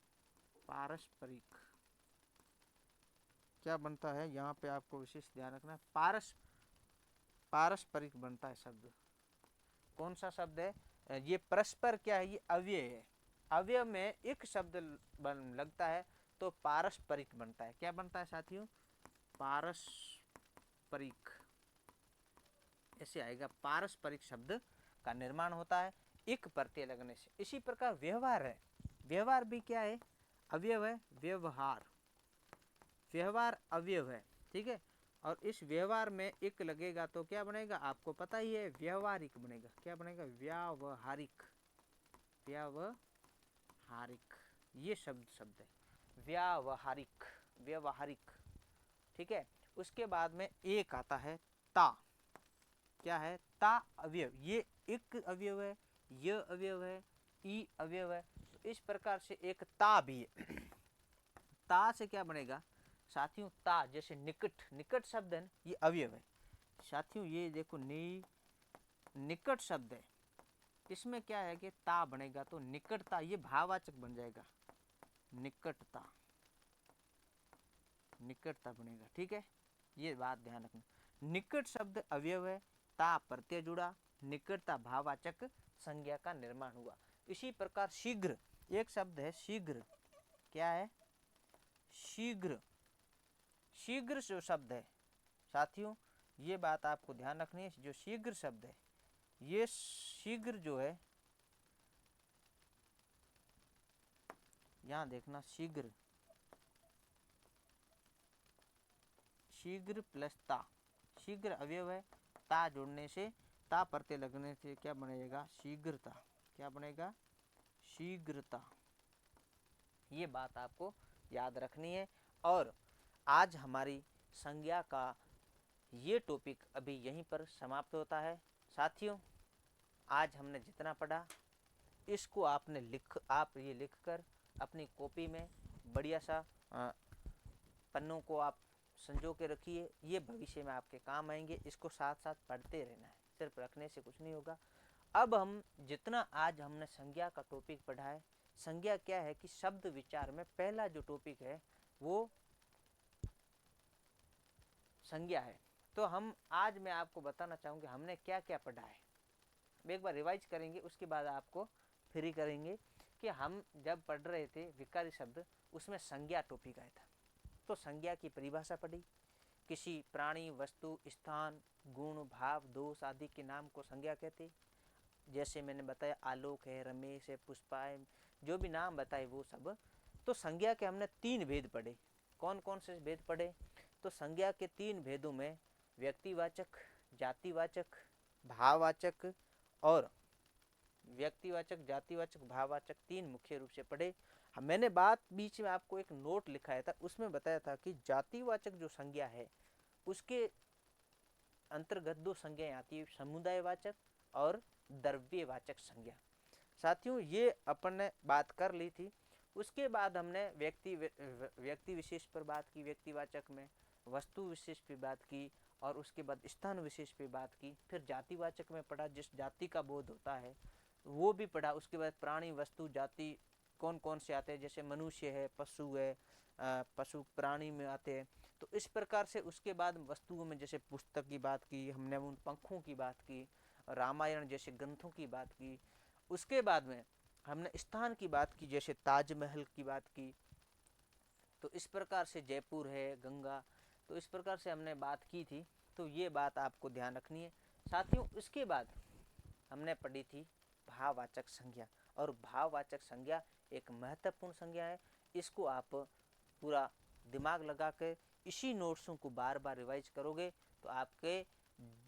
पारस्परिक। क्या बनता है, यहाँ पे आपको विशेष ध्यान रखना है, पारस्परिक बनता है शब्द। कौन सा शब्द है, ये परस्पर क्या है, ये अव्यय है। अव्यय में एक शब्द लगता है तो पारस्परिक बनता है। क्या बनता है साथियों, पारस्परिक। ऐसे आएगा, पारस्परिक शब्द का निर्माण होता है एक प्रत्यय लगने से। इसी प्रकार व्यवहार है, व्यवहार भी क्या है, अवयव है। व्यवहार, व्यवहार अवयव है, ठीक है। और इस व्यवहार में एक लगेगा तो क्या बनेगा, आपको पता ही है, व्यवहारिक बनेगा। क्या बनेगा, व्यावहारिक। व्यावहारिक ये शब्द है, व्यावहारिक, व्यवहारिक, ठीक है। उसके बाद में एक आता है ता। क्या है, ता अवयव। ये एक अवयव है, य अवयव है, ई अवयव है। तो इस प्रकार से एक ता भी है। ता से क्या बनेगा साथियों, ता जैसे निकट, निकट शब्द है, ये अवयव है साथियों। ये देखो निकट शब्द है, इसमें क्या है कि ता बनेगा तो निकटता, ये भाववाचक बन जाएगा, निकटता, निकटता बनेगा, ठीक है। ये बात ध्यान रखना, निकट शब्द अवयव है, ता प्रत्यय जुड़ा, निकटता भाववाचक संज्ञा का निर्माण हुआ। इसी प्रकार शीघ्र एक शब्द है, शीघ्र। क्या है, शीघ्र। शीघ्र जो शब्द है साथियों, ये बात आपको ध्यान रखनी है, जो शीघ्र शब्द है, ये शीघ्र जो है, यहां देखना, शीघ्र, शीघ्र प्लस ता, शीघ्र अवयव है, ता जोड़ने से, ता प्रत्यय लगने से क्या बनेगा, शीघ्रता। क्या बनेगा, शीघ्रता। ये बात आपको याद रखनी है। और आज हमारी संज्ञा का ये टॉपिक अभी यहीं पर समाप्त होता है। साथियों आज हमने जितना पढ़ा इसको आप ये लिख कर अपनी कॉपी में बढ़िया सा पन्नों को आप संजो के रखिए, ये भविष्य में आपके काम आएंगे। इसको साथ साथ पढ़ते रहना है, सिर्फ रखने से कुछ नहीं होगा। अब हम जितना आज हमने संज्ञा का टॉपिक पढ़ा है, संज्ञा क्या है कि शब्द विचार में पहला जो टॉपिक है वो संज्ञा है। तो हम आज मैं आपको बताना चाहूँगी हमने क्या क्या पढ़ा है। एक बार रिवाइज करेंगे, उसके बाद आपको फ्री करेंगे कि हम जब पढ़ रहे थे विकारी शब्द, उसमें संज्ञा टॉपिक आया था। तो संज्ञा की परिभाषा पढ़ी, किसी प्राणी, वस्तु, स्थान, गुण, भाव, दोष आदि के नाम को संज्ञा कहते। जैसे मैंने बताया आलोक है, रमेश है, पुष्पा है, जो भी नाम बताए वो सब। तो संज्ञा के हमने 3 भेद पढ़े। कौन कौन से भेद पढ़े, तो संज्ञा के 3 भेदों में व्यक्तिवाचक, जातिवाचक, भाववाचक और व्यक्तिवाचक, जातिवाचक, भाववाचक 3 मुख्य रूप से पढ़े। मैंने बात बीच में आपको एक नोट लिखाया था, उसमें बताया था कि जातिवाचक जो संज्ञा है उसके अंतर्गत 2 संज्ञाएं आती है, समुदायवाचक और द्रव्यवाचक संज्ञा। साथियों ये अपन ने बात कर ली थी। उसके बाद हमने व्यक्ति विशेष पर बात की, व्यक्तिवाचक में वस्तु विशेष पे बात की, और उसके बाद स्थान विशेष पे बात की। फिर जातिवाचक में पढ़ा, जिस जाति का बोध होता है वो भी पढ़ा। उसके बाद प्राणी, वस्तु, जाति कौन कौन से आते हैं, जैसे मनुष्य है, पशु है, पशु प्राणी में आते हैं। तो इस प्रकार से उसके बाद वस्तुओं में जैसे पुस्तक की बात की हमने, उन पंखों की बात की, रामायण जैसे ग्रंथों की बात की। उसके बाद में हमने स्थान की बात की, जैसे ताजमहल की बात की, तो इस प्रकार से जयपुर है, गंगा, तो इस प्रकार से हमने बात की थी। तो ये बात आपको ध्यान रखनी है साथियों। इसके बाद हमने पढ़ी थी भाववाचक संज्ञा, और भाववाचक संज्ञा एक महत्वपूर्ण संज्ञा है। इसको आप पूरा दिमाग लगा के इसी नोट्सों को बार बार रिवाइज करोगे तो आपके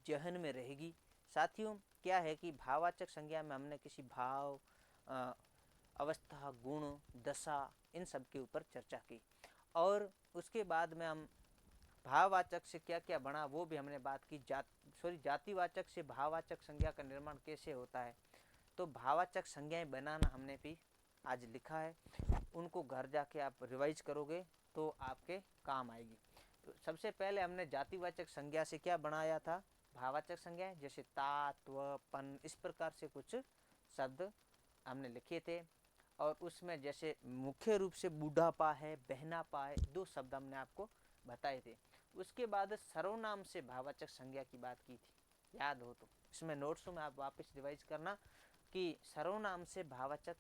जहन में रहेगी। साथियों क्या है कि भाववाचक संज्ञा में हमने किसी भाव, अवस्था, गुण, दशा, इन सब के ऊपर चर्चा की, और उसके बाद में हम भाववाचक से क्या क्या बना वो भी हमने बात की। जातिवाचक से भाववाचक संज्ञा का निर्माण कैसे होता है, तो भाववाचक संज्ञाएं बनाना हमने भी आज लिखा है। उनको घर जाके आप रिवाइज करोगे तो आपके काम आएगी। तो सबसे पहले हमने जातिवाचक संज्ञा से क्या बनाया था, भाववाचक संज्ञाएं, जैसे ता, त्व, पन, इस प्रकार से कुछ शब्द हमने लिखे थे। और उसमें जैसे मुख्य रूप से बूढ़ापा है, बहनापा है, दो शब्द हमने आपको बताए थे। उसके बाद सर्वनाम से भाववाचक संज्ञा की बात की थी, याद हो तो इसमें नोट्स में आप वापस रिवाइज करना कि सर्वनाम से भाववाचक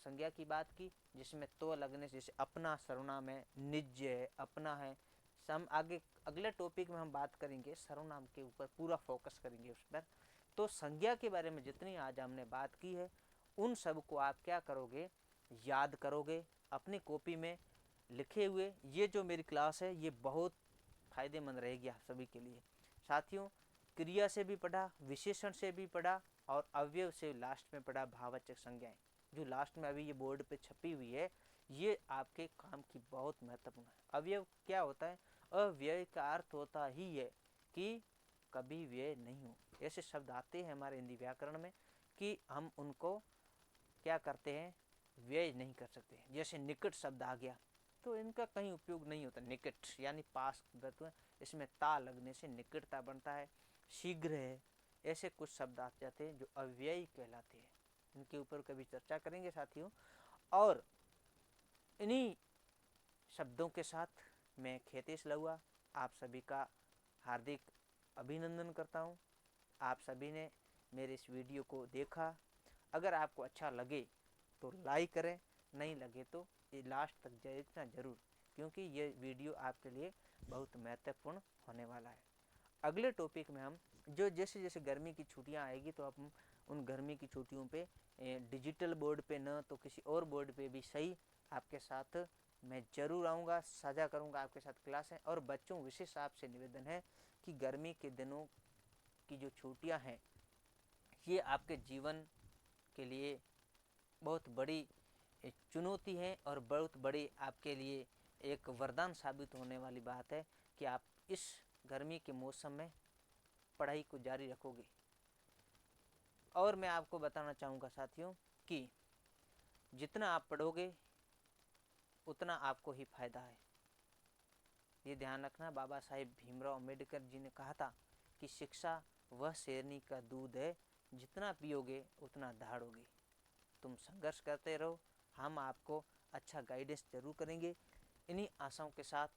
संज्ञा की बात की, जिसमें तो लगने से, जैसे अपना सर्वनाम है, निज है, अपना है। हम आगे अगले टॉपिक में हम बात करेंगे सर्वनाम के ऊपर, पूरा फोकस करेंगे उस पर। तो संज्ञा के बारे में जितनी आज हमने बात की है उन सब को आप क्या करोगे, याद करोगे अपनी कॉपी में लिखे हुए। ये जो मेरी क्लास है ये बहुत फायदेमंद रहेगी आप सभी के लिए। साथियों क्रिया से भी पढ़ा, विशेषण से भी पढ़ा, और अवयव से लास्ट में पढ़ा भाववाचक संज्ञाएं, जो लास्ट में अभी ये बोर्ड पे छपी हुई है, ये आपके काम की बहुत महत्वपूर्ण है। अवयव क्या होता है, अव्यय का अर्थ होता ही है कि कभी व्यय नहीं हो। ऐसे शब्द आते हैं हमारे हिंदी व्याकरण में कि हम उनको क्या करते हैं, व्यय नहीं कर सकते। जैसे निकट शब्द आ गया तो इनका कहीं उपयोग नहीं होता, निकट यानी पास वस्तु है, इसमें ता लगने से निकटता बनता है। शीघ्र है, ऐसे कुछ शब्द आ जाते हैं जो अव्ययी कहलाते हैं, इनके ऊपर कभी चर्चा करेंगे साथियों। और इन्हीं शब्दों के साथ मैं खेतेश लहुआ आप सभी का हार्दिक अभिनंदन करता हूँ। आप सभी ने मेरे इस वीडियो को देखा, अगर आपको अच्छा लगे तो लाइक करें, नहीं लगे तो ये लास्ट तक देखना जरूर, क्योंकि ये वीडियो आपके लिए बहुत महत्वपूर्ण होने वाला है। अगले टॉपिक में हम जो जैसे जैसे गर्मी की छुट्टियां आएगी तो हम उन गर्मी की छुट्टियों पे डिजिटल बोर्ड पे न तो किसी और बोर्ड पे भी सही आपके साथ मैं जरूर आऊँगा, साझा करूँगा आपके साथ क्लासें। और बच्चों विशेष आपसे निवेदन है कि गर्मी के दिनों की जो छुट्टियाँ हैं ये आपके जीवन के लिए बहुत बड़ी चुनौती है, और बहुत बड़ी आपके लिए एक वरदान साबित होने वाली बात है कि आप इस गर्मी के मौसम में पढ़ाई को जारी रखोगे। और मैं आपको बताना चाहूँगा साथियों कि जितना आप पढ़ोगे उतना आपको ही फायदा है। ये ध्यान रखना, बाबा साहेब भीमराव अम्बेडकर जी ने कहा था कि शिक्षा वह शेरनी का दूध है, जितना पियोगे उतना दहाड़ोगे। तुम संघर्ष करते रहो, हम आपको अच्छा गाइडेंस जरूर करेंगे। इन्हीं आशाओं के साथ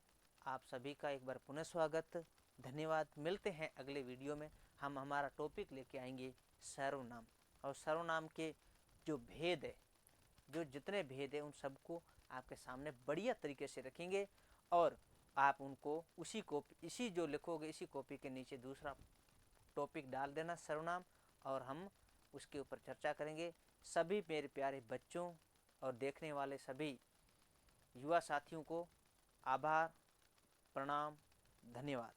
आप सभी का एक बार पुनः स्वागत, धन्यवाद। मिलते हैं अगले वीडियो में। हम हमारा टॉपिक लेके आएंगे सर्वनाम, और सर्वनाम के जो भेद है, जो जितने भेद है उन सबको आपके सामने बढ़िया तरीके से रखेंगे, और आप उनको इसी जो लिखोगे इसी कॉपी के नीचे दूसरा टॉपिक डाल देना सर्वनाम, और हम उसके ऊपर चर्चा करेंगे। सभी मेरे प्यारे बच्चों और देखने वाले सभी युवा साथियों को आभार, प्रणाम, धन्यवाद।